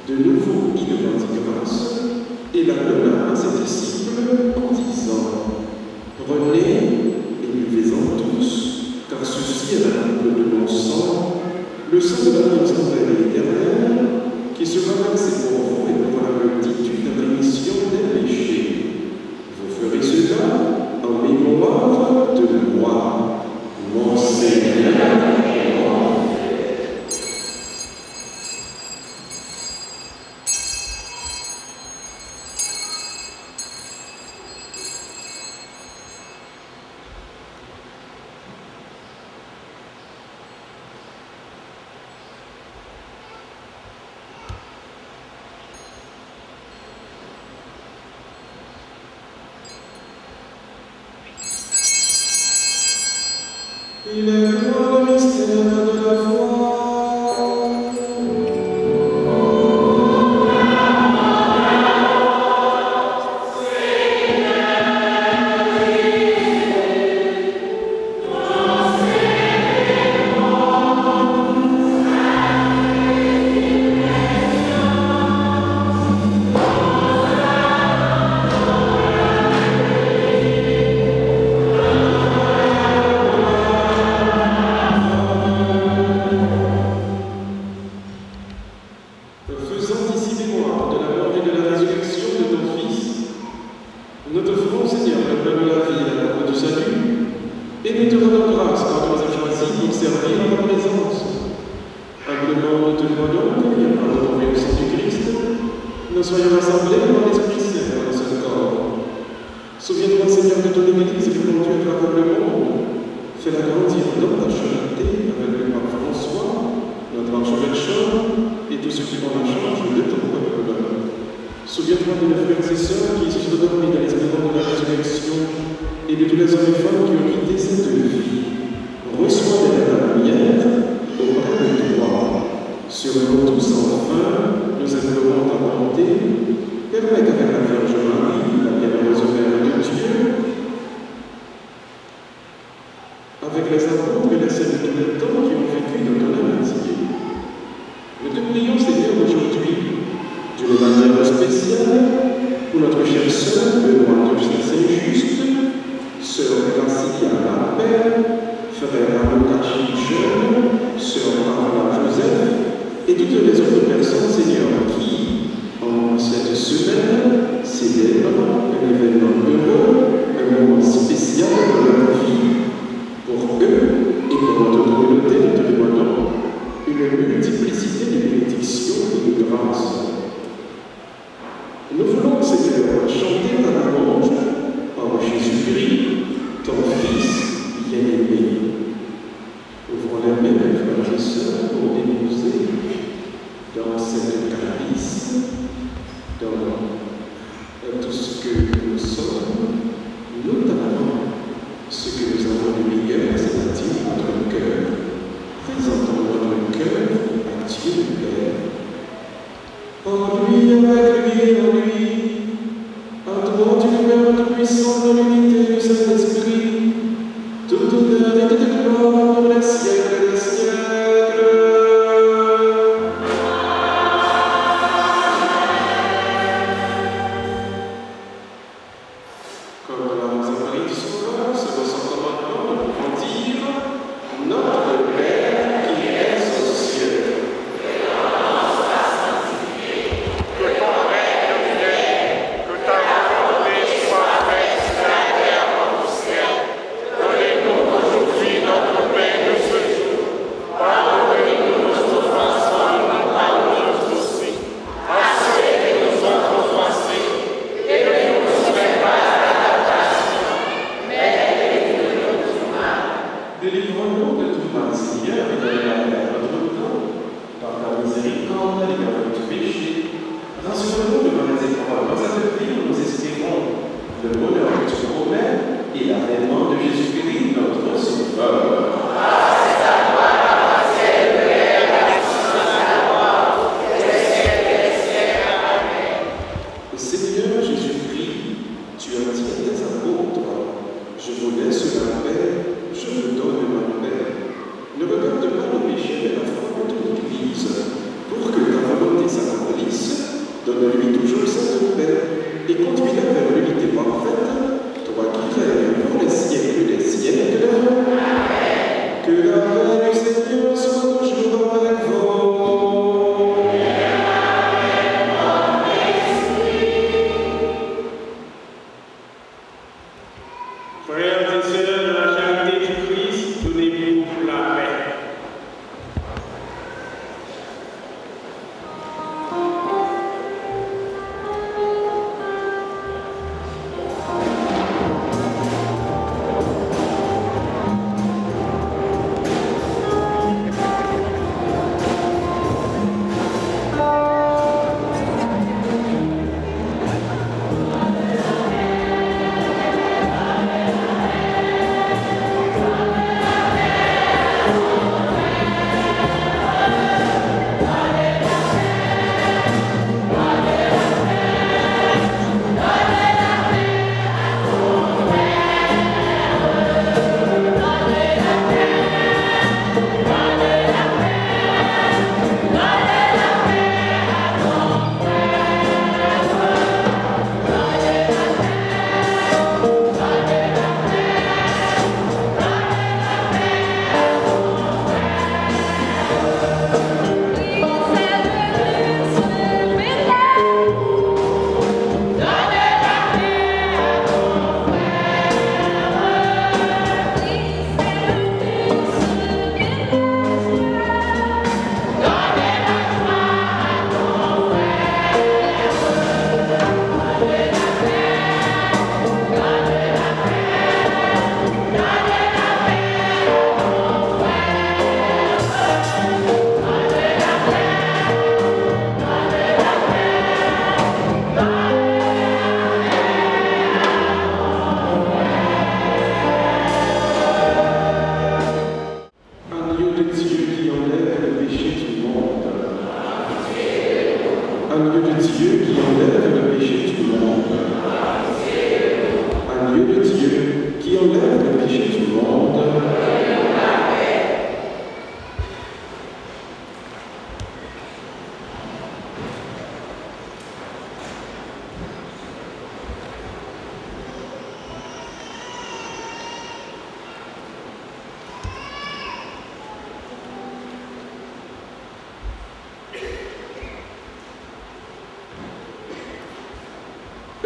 de nouveau il rendit grâce, et la donna à ses disciples en disant : Prenez et buvez-en tous, car ceci est la coupe de mon sang, le sang de l'alliance nouvelle et éternelle, qui sera versé pour vous et pour la multitude de rémission des péchés. Vous ferez cela en mémoire de moi, mon Seigneur. Il est grand le mystère de la foi. Faisant ici mémoire de la mort et de la résurrection de ton Fils, nous te ferons, Seigneur, le pain de la vie et la coupe du salut, et nous te rendons grâce quand tu nous as choisis pour servir en ta présence. Humblement, nous te demandons que, bien par le nom au sang du Christ, nous soyons rassemblés dans l'Esprit Saint dans un seul corps. Souviens-toi, Seigneur, de ton Église répandue à travers le monde. Fais-la grandir dans ta charité avec le pape François, notre archevêque et tous ceux qui vont la charge de ton peuple. Souviens-toi de nos frères et sœurs qui se sont dormis dans l'espérance de la résurrection et de tous les hommes et femmes qui ont quitté cette vie. Reçois de la lumière au Père de toi. Sur nous tous enfin, nous implorons ta volonté. Permets qu'avec la Vierge Marie, la bienheureuse Mère de Dieu, avec les apôtres et les saints de tous les temps qui ont vécu dans ton amitié, nous te prions, Seigneur, aujourd'hui, d'une manière spéciale, pour notre chère sœur, Benoît de Saint-Just, sœur Gracia Lambert, frère Avocat Jeune, sœur Paola Joseph, et toutes les autres personnes, Seigneur, qui, en cette semaine, célèbrent un événement heureux, un moment spécial dans leur vie. Pour eux et pour notre communauté, nous te demandons une multiplicité de bénédictions et de grâces. Nous voulons, Seigneur, chanter ta louange par Jésus-Christ, ton Fils bien-aimé. Ouvrons les mains, mes frères et sœurs, pour déposer dans cette calice, dans tout ce que nous sommes, notamment ce que nous avons de meilleur, c'est-à-dire notre cœur. Présentons notre cœur à Dieu le Père. En lui, avec lui et en lui, adorons Dieu le Père Tout-Puissant dans l'unité du Saint-Esprit, toute honneur et toute gloire pour les siècles des siècles. Comme la Marie du Sauveur, selon son commandement, nous pouvons dire Notre Père qui es aux cieux. Que ton règne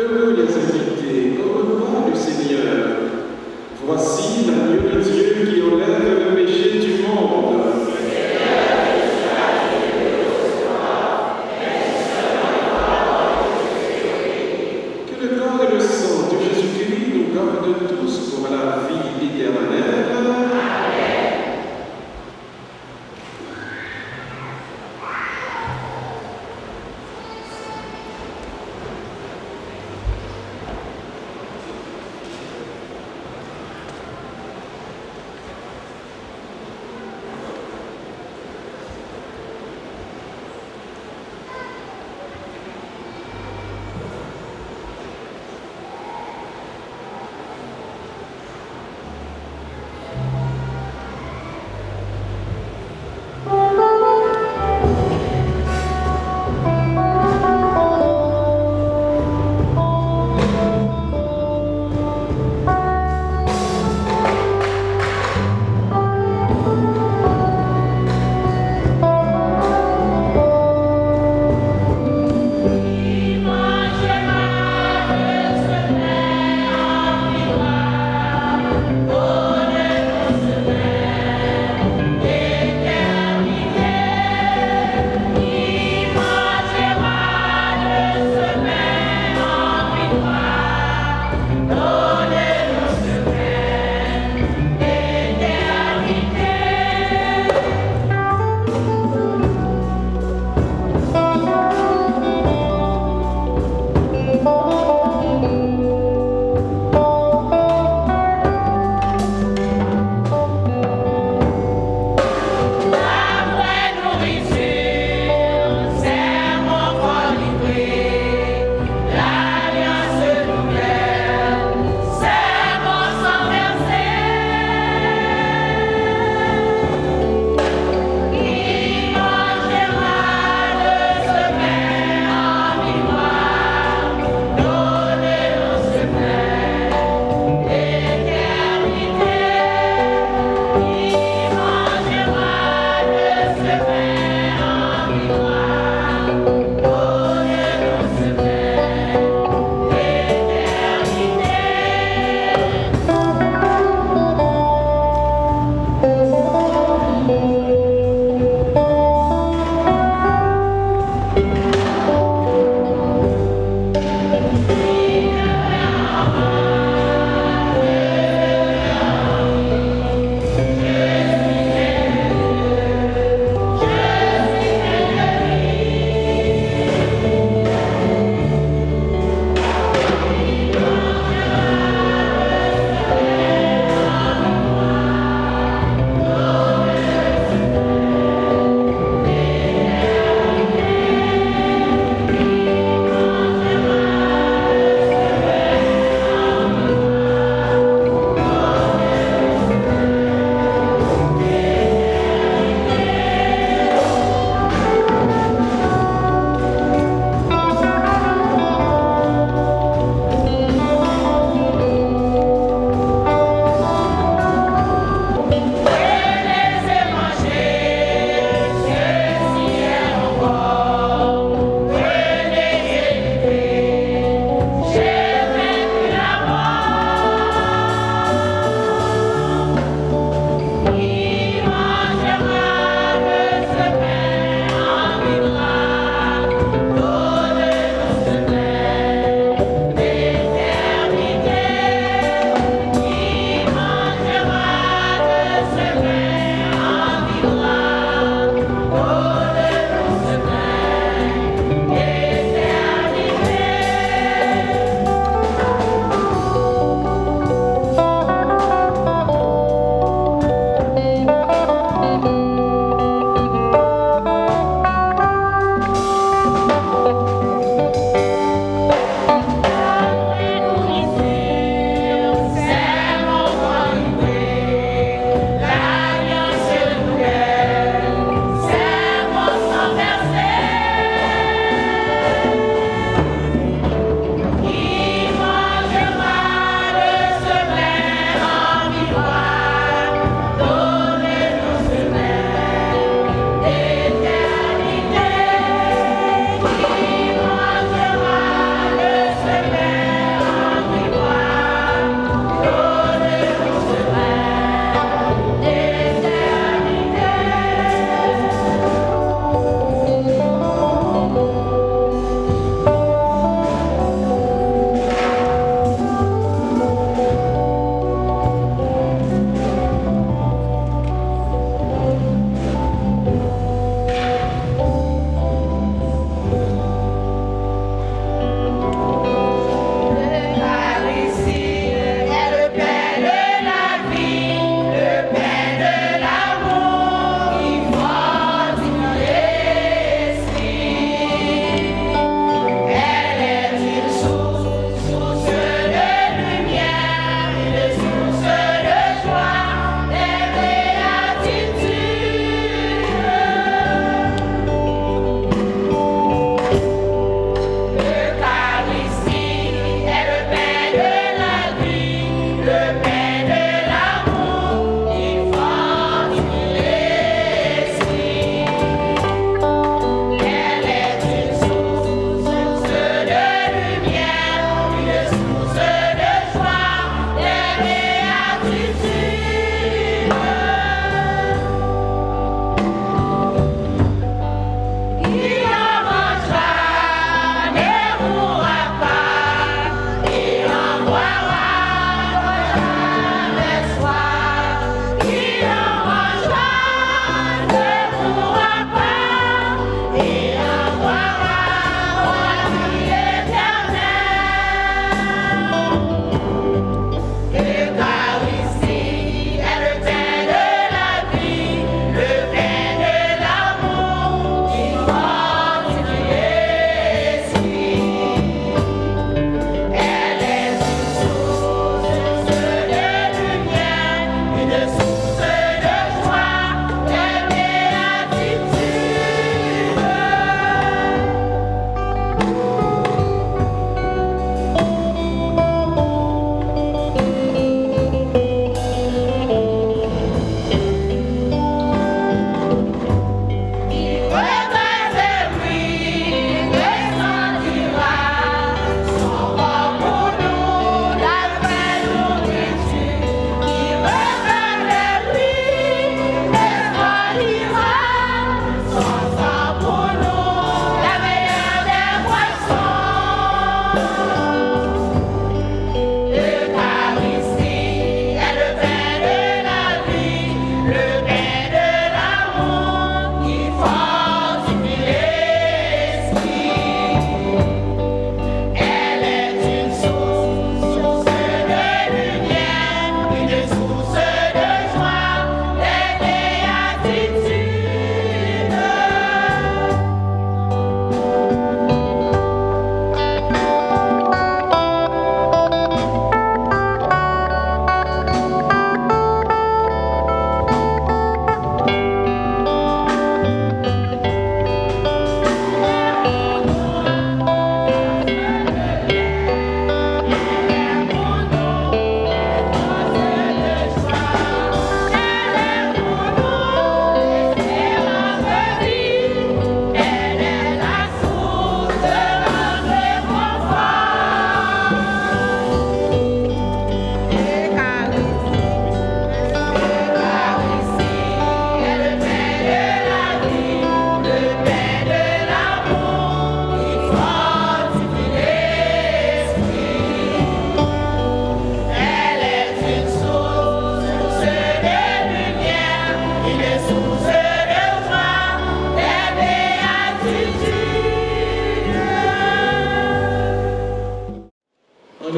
Heureux les invités au repas du Seigneur. Voici l'agneau de Dieu qui enlève le péché du monde. Que le corps et le sang de Jésus-Christ nous gardent tous pour la vie éternelle.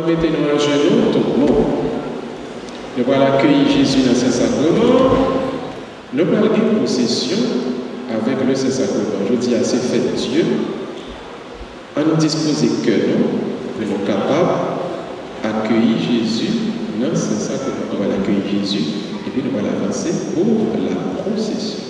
nous mettons à genoux, tout le monde. Nous allons accueillir Jésus dans ce sacrement. Nous allons avoir une procession avec le Saint-Sacrement. Je dis à ces fêtes Dieu, à nous disposer que nous sommes capables d'accueillir Jésus dans ce Saint-Sacrement. Nous allons accueillir Jésus et puis nous allons avancer pour la procession.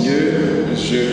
Dieu,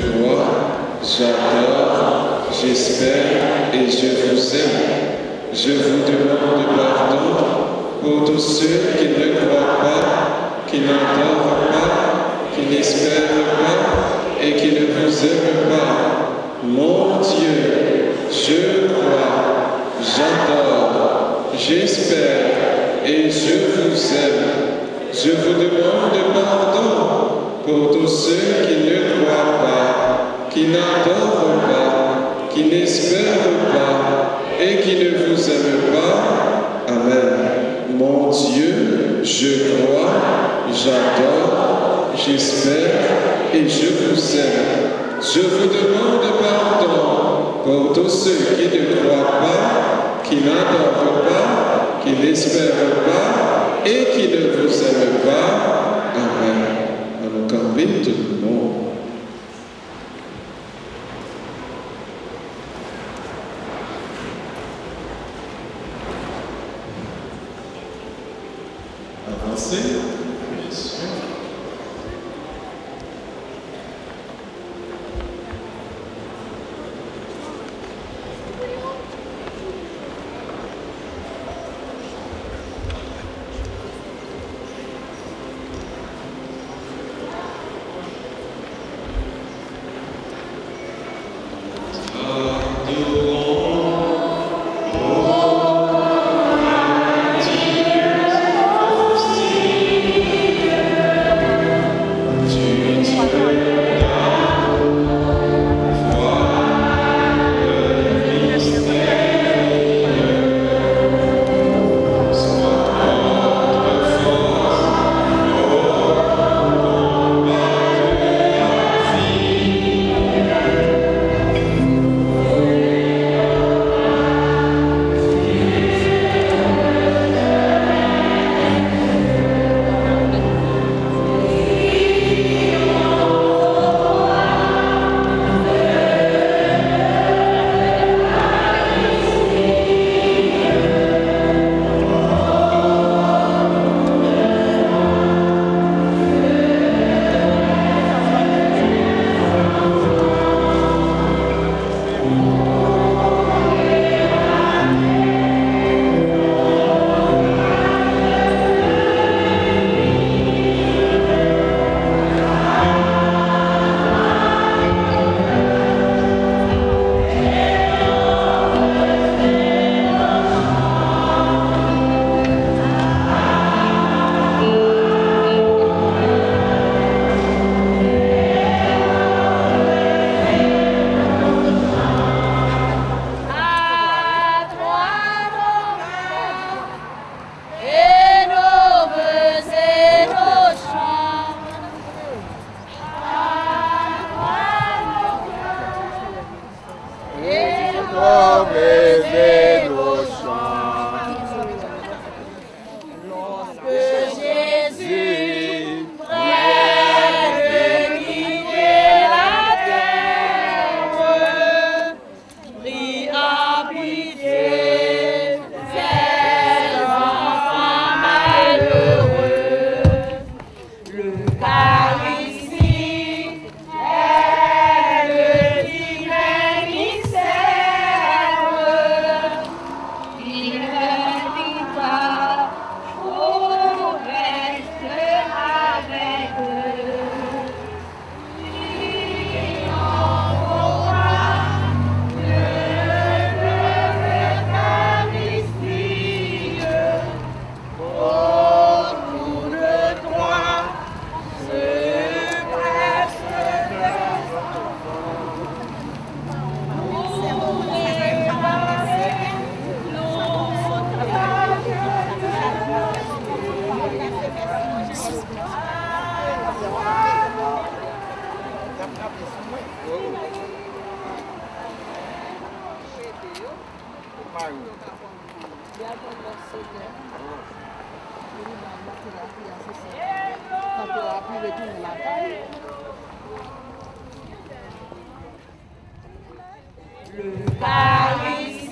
pour baiser nos chants. Lorsque Jésus prête de quitter la terre, prie à pitié ces enfants malheureux. L'Eucharistie est le divin mystère. Il ne pas au reste avec eux. Il envoie l'Eucharistie autour de toi. L'Eucharistie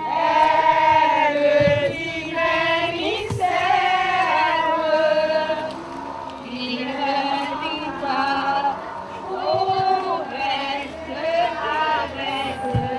est le divin mystère. Il ne pas au reste avec eux.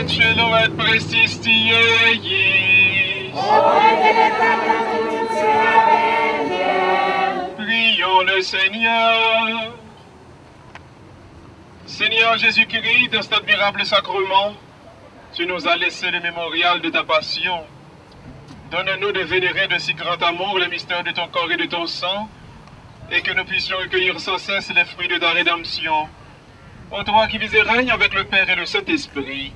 Cielo et prestistiei. Prions le Seigneur. Seigneur Jésus-Christ, dans cet admirable sacrement, tu nous as laissé le mémorial de ta passion. Donne-nous de vénérer de si grand amour le mystère de ton corps et de ton sang, et que nous puissions recueillir sans cesse les fruits de ta rédemption. Ô toi qui vis et règnes avec le Père et le Saint-Esprit,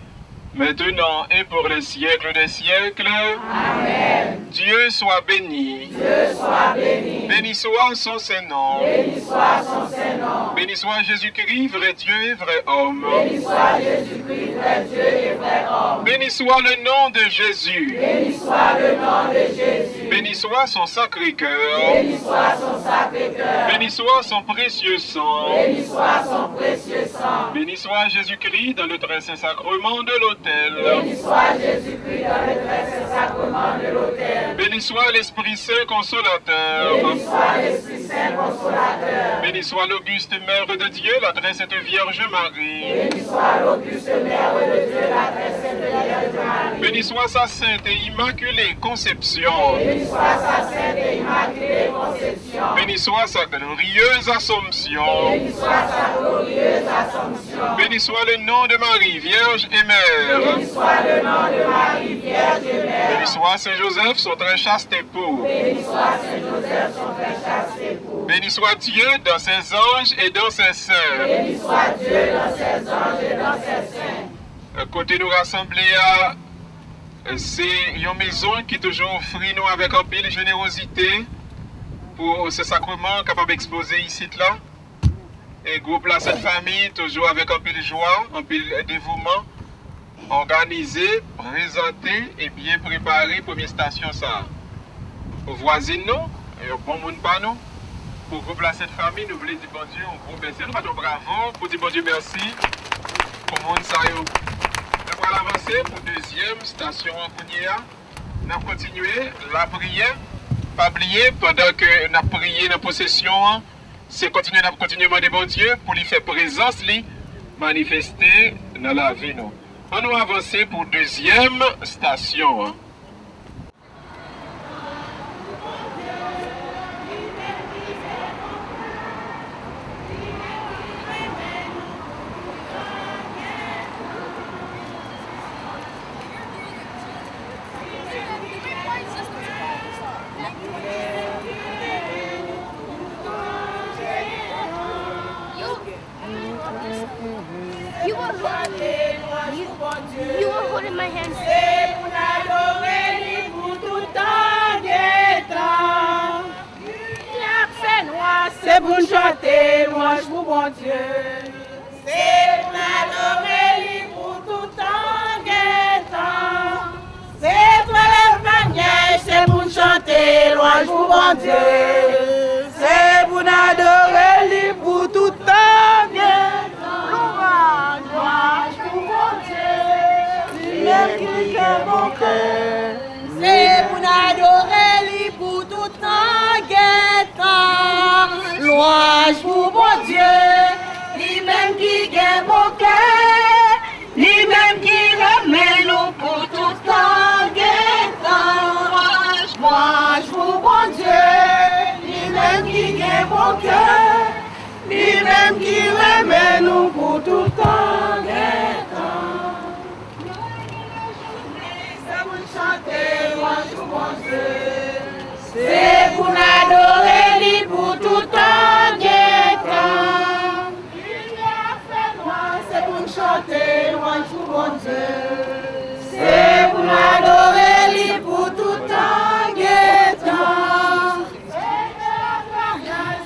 maintenant et pour les siècles des siècles. Amen. Dieu soit béni. Dieu soit béni. Béni soit son Saint-Nom. Béni soit son Saint-Nom. Béni soit Jésus-Christ, vrai Dieu et vrai homme. Béni soit Jésus-Christ, vrai Dieu et vrai homme. Béni soit le nom de Jésus. Béni soit le nom de Jésus. Béni soit son sacré-cœur. Béni soit son sacré-cœur. Béni soit son précieux sang. Béni soit son précieux sang. Béni soit Jésus-Christ dans le très saint sacrement de l'autel. Béni soit Jésus-Christ dans le très saint sacrement de l'autel. Béni soit l'Esprit Saint consolateur. Béni soit l'Esprit Saint consolateur. Béni soit l'auguste Mère de Dieu, la très sainte Vierge Marie. Béni soit l'auguste Mère de Dieu, la très sainte Vierge Marie. Béni soit sa sainte et immaculée conception. Béni soit sa sainte et immaculée conception. Béni soit sa glorieuse assomption. Béni soit sa glorieuse assomption. Béni soit le nom de Marie, Vierge et Mère. Béni soit le nom de Marie, Vierge et Mère. Béni soit Saint Joseph, son très chaste époux. Béni soit Saint Joseph, son très chaste époux. Béni soit Dieu dans ses anges et dans ses saints. Béni soit Dieu dans ses anges et dans ses saints. Côté nous rassembler à c'est une maison qui toujours offre nous avec un peu de générosité pour ce sacrement capable d'exposer ici là. Et groupe là, cette famille toujours avec un peu de joie, un peu de dévouement, organisé, présenté et bien préparé pour première station ça. Aux voisines nous, et au bon monde pas nous. Pour groupe là, cette famille, nous voulons dire bon Dieu, un gros merci, nous faisons bravo pour dire bon Dieu merci pour le monde ça. Nous allons avancer pour deuxième station en Kounia. Nous allons continuer la prière. Pas oublier, pendant que nous avons prié dans la possession, c'est continuer à demander bon Dieu pour lui faire présence, lui manifester dans la vie. On nous avancer pour deuxième station. You were holding my hand. C'est pour l'adorer pour tout temps des temps. La fait noir, c'est pour chanter louange pour mon Dieu. C'est pour l'adorer pour tout temps des temps. C'est pour la manière, c'est pour chanter louange pour mon Dieu. C'est pour l'adorer pour tout temps des temps. Louange pour mon Dieu. Mon cœur. C'est pour adorer lui pour tout temps guettant. Louange pour mon Dieu, lui-même qui gagne mon cœur, lui-même qui remet nous pour tout temps guettant. Louange pour mon Dieu, lui-même qui gagne mon cœur, lui-même qui remet nous pour tout temps guettant. C'est pour l'adorer lui pour tout temps guettant. C'est pour chanter louange pour mon Dieu. C'est pour l'adorer lui pour tout temps guettant.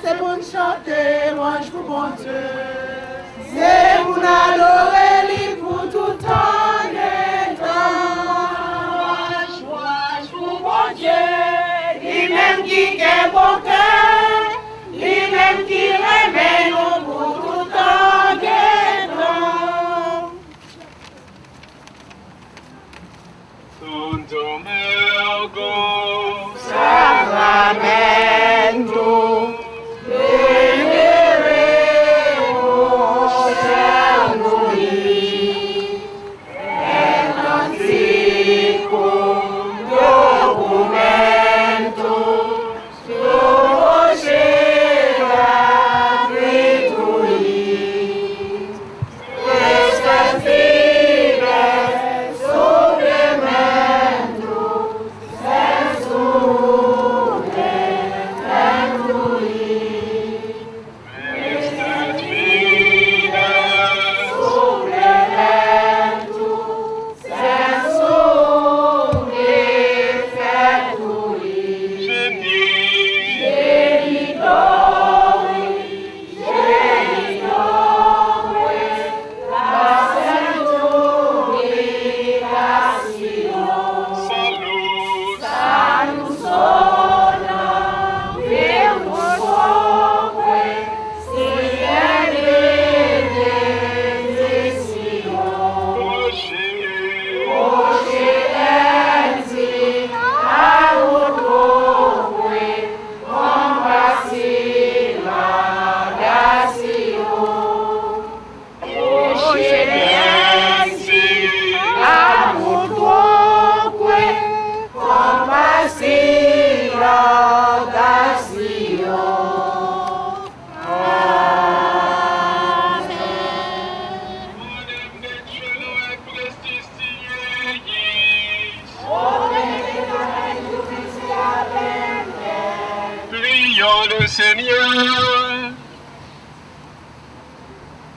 C'est pour chanter louange pour mon Dieu. C'est pour l'adorer lui pour tout temps guettant. Lui-même qui gagne mon cœur, lui-même qui remet nous pour tout temps guettant. Santo Mergo, Sacramento, veneremos Saint-Louis, et antico documento.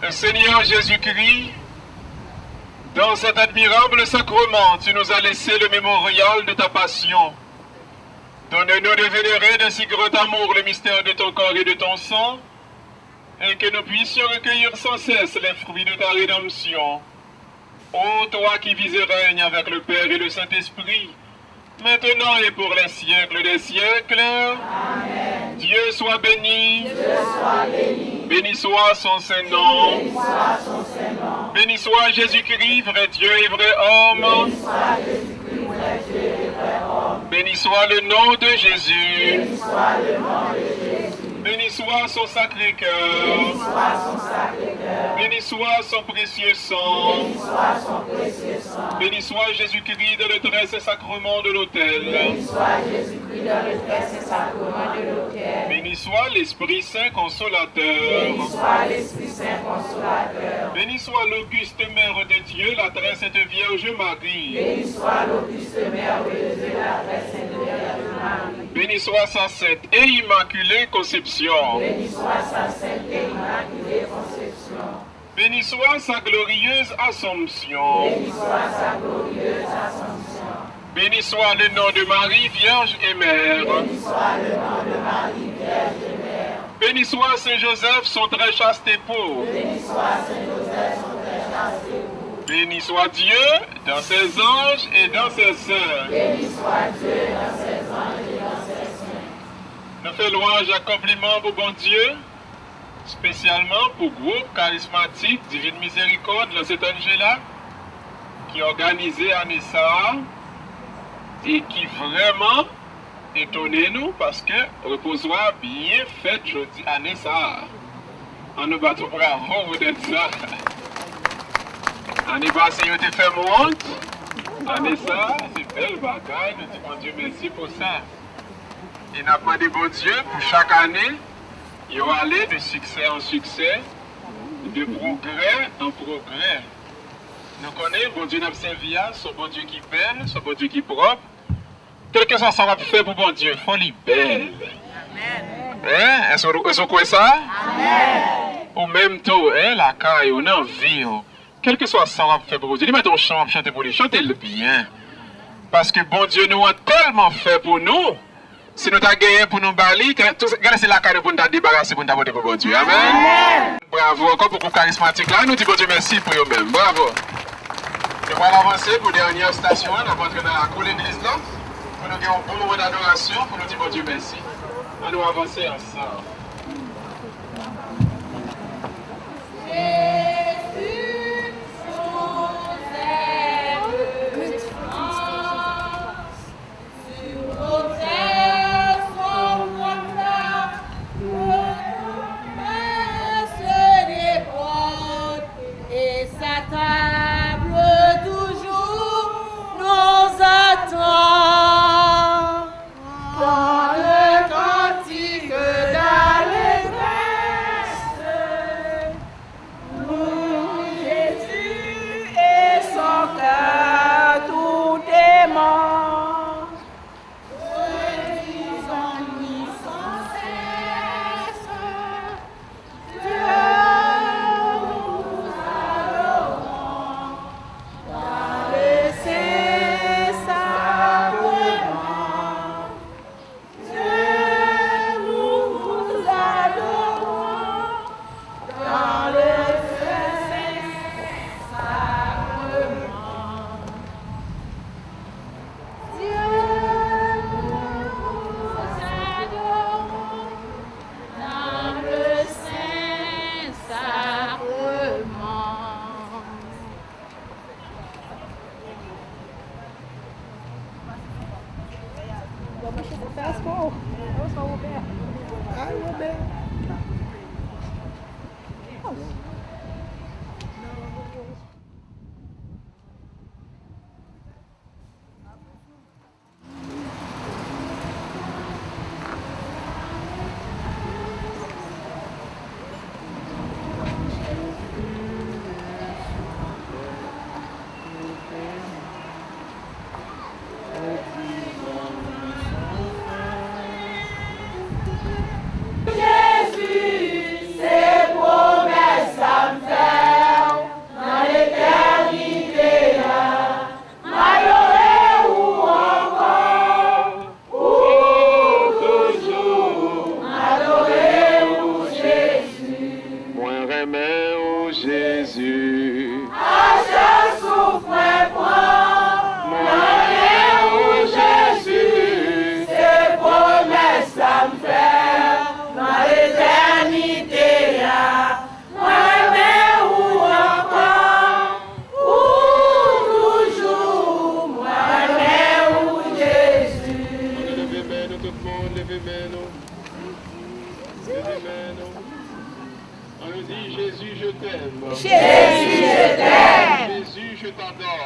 Le Seigneur Jésus-Christ, dans cet admirable sacrement, tu nous as laissé le mémorial de ta passion. Donne-nous de vénérer d'un si grand amour le mystère de ton corps et de ton sang, et que nous puissions recueillir sans cesse les fruits de ta rédemption. Ô toi qui vis et règnes avec le Père et le Saint-Esprit, maintenant et pour les siècles des siècles. Amen. Dieu soit béni. Dieu soit béni. Béni soit son Saint-Nom. Béni soit son Saint-Nom. Béni soit Jésus-Christ, vrai Dieu et vrai homme. Béni soit Jésus-Christ, vrai Dieu et vrai homme. Béni soit le nom de Jésus. Béni soit le nom de Jésus. Béni soit son Sacré-Cœur. Béni soit son Sacré-Cœur. Béni soit son précieux sang. Béni soit son précieux sang. Béni soit Jésus-Christ dans le très saint sacrement de l'autel. Béni soit Jésus-Christ dans le très saint sacrement de l'autel. Béni soit l'Esprit Saint Consolateur. Béni soit l'Esprit Saint Consolateur. Béni soit l'auguste Mère de Dieu, la très sainte Vierge Marie. Béni soit l'auguste Mère de Dieu, la très sainte Vierge Marie. Béni soit sa sainte et immaculée conception. Béni soit sa sainte et immaculée conception. Béni soit sa glorieuse Assomption. Béni soit sa glorieuse Assomption. Béni soit le nom de Marie, Vierge et Mère. Béni soit le nom de Marie, Vierge et Mère. Béni soit Saint Joseph, son très chaste époux. Béni soit Saint Joseph, son très chaste époux. Béni soit Dieu dans ses anges et dans ses sœurs. Béni soit Dieu dans ses anges et dans ses saints. Nous faisons louange et compliment pour bon Dieu, spécialement pour le groupe charismatique Divine Miséricorde, la Sainte Angela, qui a organisé Anessa et qui vraiment étonné nous parce que reposoir bien fait jeudi Anessa. On nous bat bravo, vous êtes ça. L'année passée, vous avez fait mon honte. Anessa, c'est belle bagaille. Nous disons Dieu merci pour ça. Et nous avons demandé bon Dieu pour chaque année, il va aller de succès en succès, de progrès en progrès. Nous connaissons, bon Dieu, nous avons servi à ce bon Dieu qui est belle, ce bon Dieu qui est propre. Quel que soit ça va faire pour bon Dieu, folie belle. Amen. Hein? Est-ce que vous croyez ça? Amen. Au même temps, hein, la caille, on a envie. Quel que soit ça va faire pour bon Dieu. Mettons chant, chantez pour lui, chantez-le bien. Parce que bon Dieu nous a tellement fait pour nous. Si nous avons gagné pour nous balayer, c'est la caille pour nous débarrasser pour nous voter pour bon Dieu. Amen. Amen. Bravo encore pour le charismatique là. Nous disons bon Dieu merci pour eux-mêmes. Bravo. Nous allons avancer pour la dernière station. Nous allons entrer dans la cour de l'église là. Pour nous avoir un bon moment d'adoration, pour nous dire bon Dieu merci. Nous allons avancer ensemble.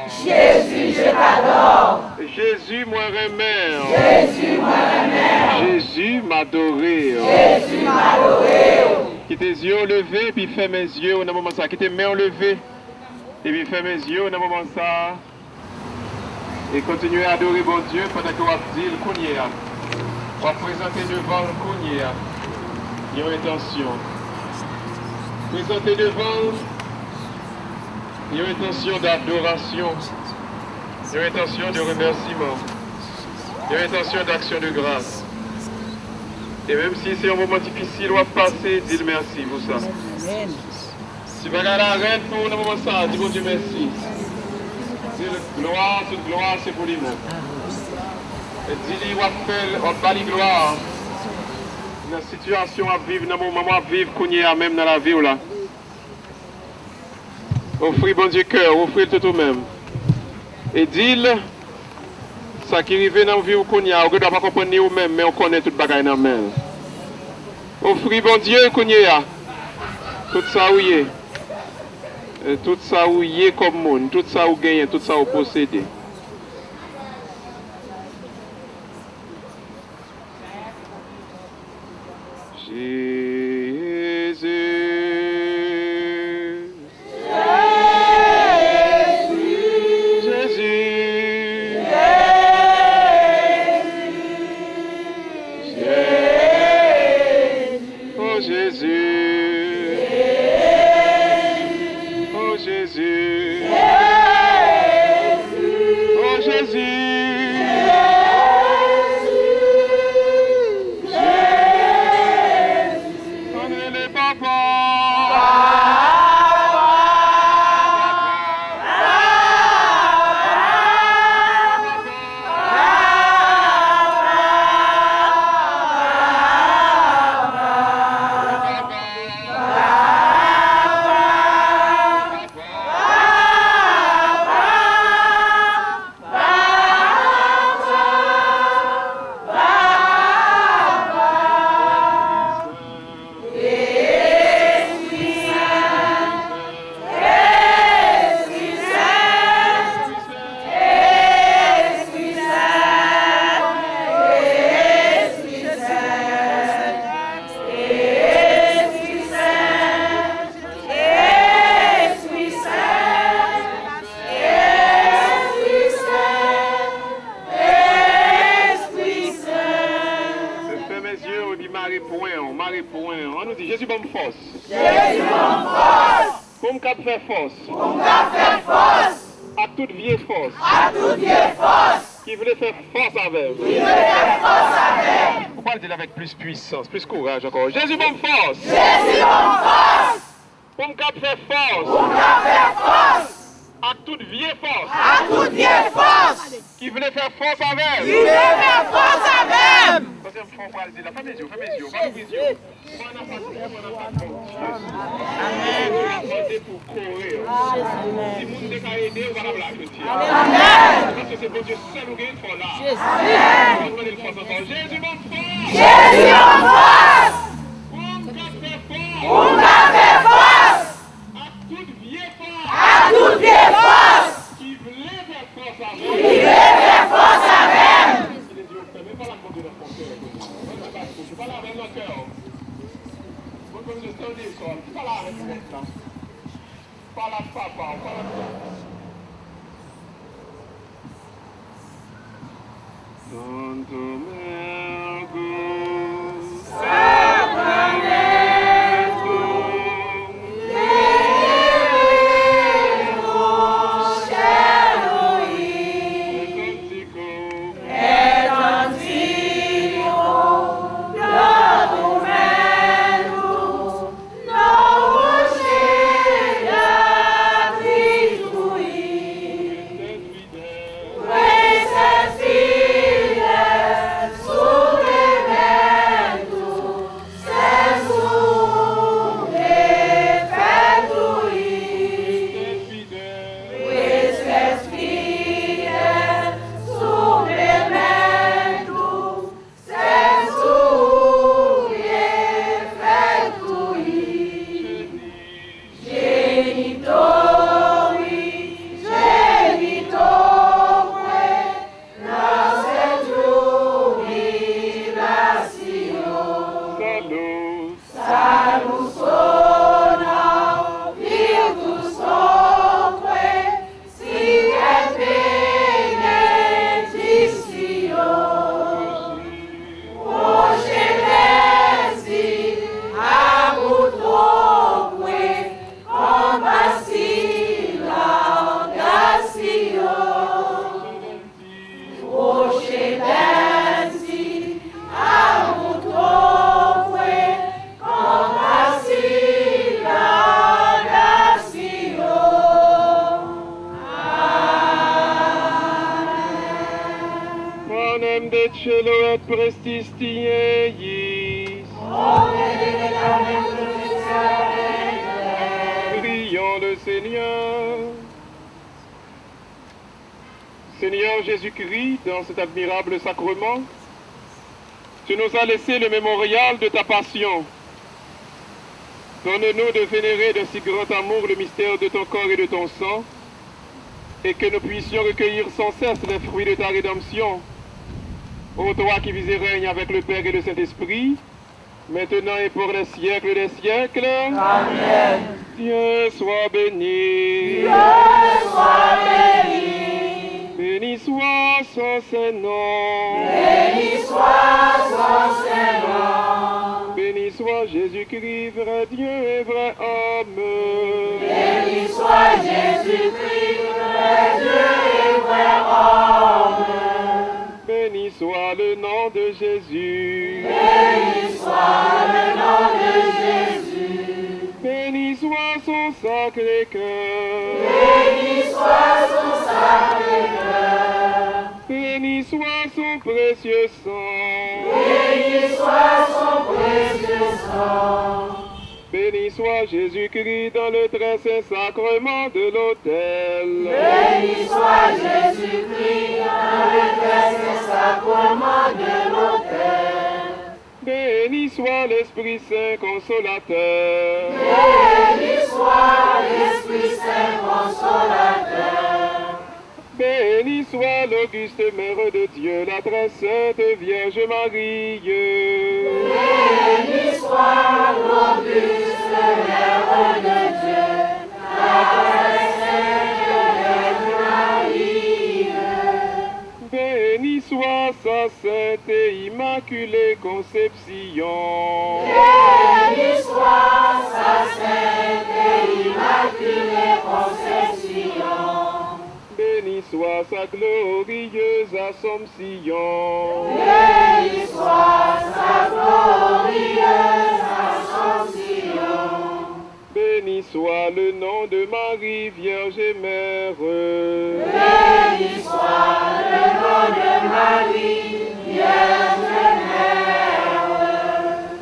Jésus, je t'adore. Jésus, moi remère. Jésus, moi remère. Jésus, m'adorer. Jésus, m'adorer. Qui tes yeux levés, puis fais mes yeux au moment ça. Qui tes mains levées, et puis fais mes yeux au moment ça. Et continuez à adorer bon Dieu pendant que vous dites le Kounia. On va présenter devant le Kounia. Il y a une intention. Présenter devant. Il y a une intention d'adoration. Il y a une intention de remerciement. Il y a une intention d'action de grâce. Et même si c'est un moment difficile, on va passer, dis merci pour ça. Si vous regardez la reine pour un moment ça, dis bon Dieu merci. Dis gloire, toute gloire, c'est pour lui-même. Et dis-lui, on va faire, on va gloire. Dans la situation à vivre, dans le moment à vivre, qu'on y a même dans la vie là. Offrez bon Dieu cœur, offrez tout au même. Et dis-le, ça qui arrive dans la vie qu'on y a, on ne doit pas comprendre nous-mêmes, mais on connaît tout le bagage dans la main. Offrez bon Dieu qu'on y a. Tout ça où y est. Tout ça où y est comme monde, tout ça où gagne, tout ça où posséder. Plus courage encore. Jésus, bonne force. Jésus, bonne force. Pour me faire force. Pour me faire force. À toute vieille force. À toute vieille force. Qui voulait faire force avec. Qui voulait faire force avec. Parce que faut pas dire, fais mes yeux, fais mes yeux, fais mes yeux. Amen. Pour courir. Si vous ne pas aider, on va la blague. Amen. Parce que c'est bon Dieu seul ou gagne pour là. Jésus, bonne force. Jésus, bonne force. On va faire force. À toute vieille force. Qui voulait faire force avec. Qui voulait faire force avec. Je parle avec mon cœur. Vous pouvez me tenir ça. Je parle avec mon cœur. Parle à papa. Parle à papa. Santo Mergo. Grace de cielo et prestis tieis. Prions le Seigneur. Seigneur Jésus-Christ, dans cet admirable sacrement, tu nous as laissé le mémorial de ta passion. Donne-nous de vénérer de si grand amour le mystère de ton corps et de ton sang, et que nous puissions recueillir sans cesse les fruits de ta rédemption. Ô toi qui vis et règnes avec le Père et le Saint-Esprit, maintenant et pour les siècles des siècles. Amen. Dieu soit béni. Dieu soit béni. Béni soit son Saint-Nom. Béni soit son Saint-Nom. Béni soit Jésus-Christ, vrai Dieu et vrai homme. Béni soit Jésus-Christ, vrai Dieu et vrai homme. Béni soit le nom de Jésus. Béni soit le nom de Jésus. Béni soit son Sacré-Cœur. Béni soit son Sacré-Cœur. Béni soit son précieux sang. Béni soit son précieux sang. Béni soit Jésus-Christ dans le très saint sacrement de l'autel. Béni soit Jésus-Christ dans le très saint sacrement de l'autel. Béni soit l'Esprit Saint consolateur. Béni soit l'Esprit Saint consolateur. Béni soit l'auguste Mère de Dieu, la très sainte Vierge Marie. Béni soit l'auguste Mère de Dieu, la très sainte Vierge Marie. Béni soit sa sainte et immaculée conception. Béni soit sa sainte et immaculée conception. Béni soit sa glorieuse Assomption. Béni soit sa glorieuse Assomption. Béni soit le nom de Marie, Vierge et Mère. Béni soit le nom de Marie, Vierge et Mère.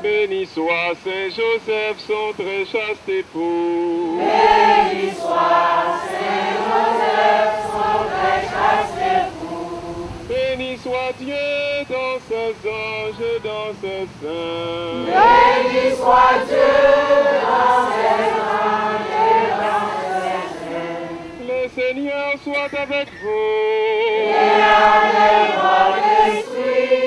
Béni soit Saint Joseph, son très chaste époux. Béni soit Saint Joseph, son très chaste époux. Béni soit Dieu dans ses anges, dans ses saints. Béni soit Dieu dans ses anges et dans ses saints. Le Seigneur soit avec vous. Et avec votre esprit.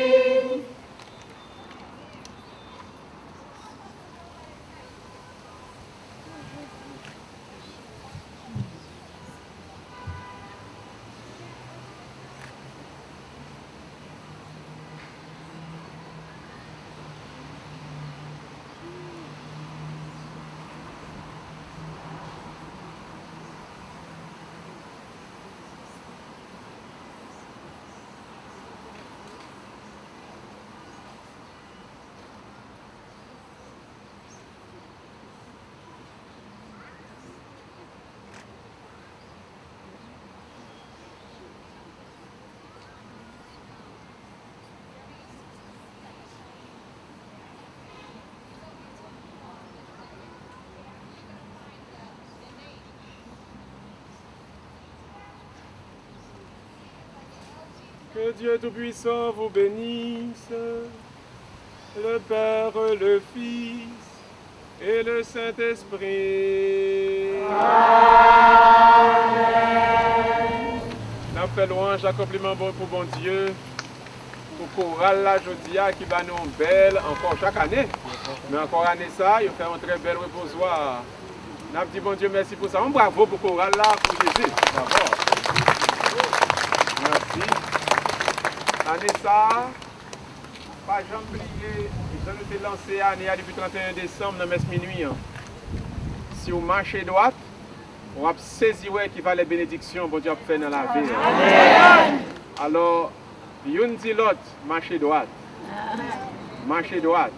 Que Dieu Tout-Puissant vous bénisse, le Père, le Fils et le Saint-Esprit. Amen. Nous fait louange, accomplissement bon pour bon Dieu, pour chorale la Jodia qui va nous belle encore chaque année. Mais encore année ça, il fait un très bel reposoir. Nous dit bon Dieu merci pour ça. Un bravo pour chorale là, pour Jésus. Bravo. Merci. Année ça, pas jamais oublier, ils ont été lancés l'année depuis 31 décembre dans messe minuit. Si vous marchez droite, on va saisir qui va les bénédictions que Dieu a fait dans la vie. Amen. Alors, une dit l'autre, marchez droite. Marchez droite.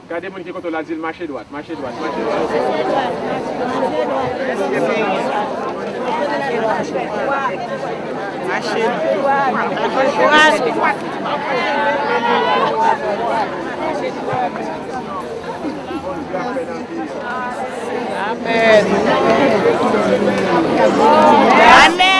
Regardez les gens qui ont dit marchez droite, marchez droite, marchez droite. Amen. Amen.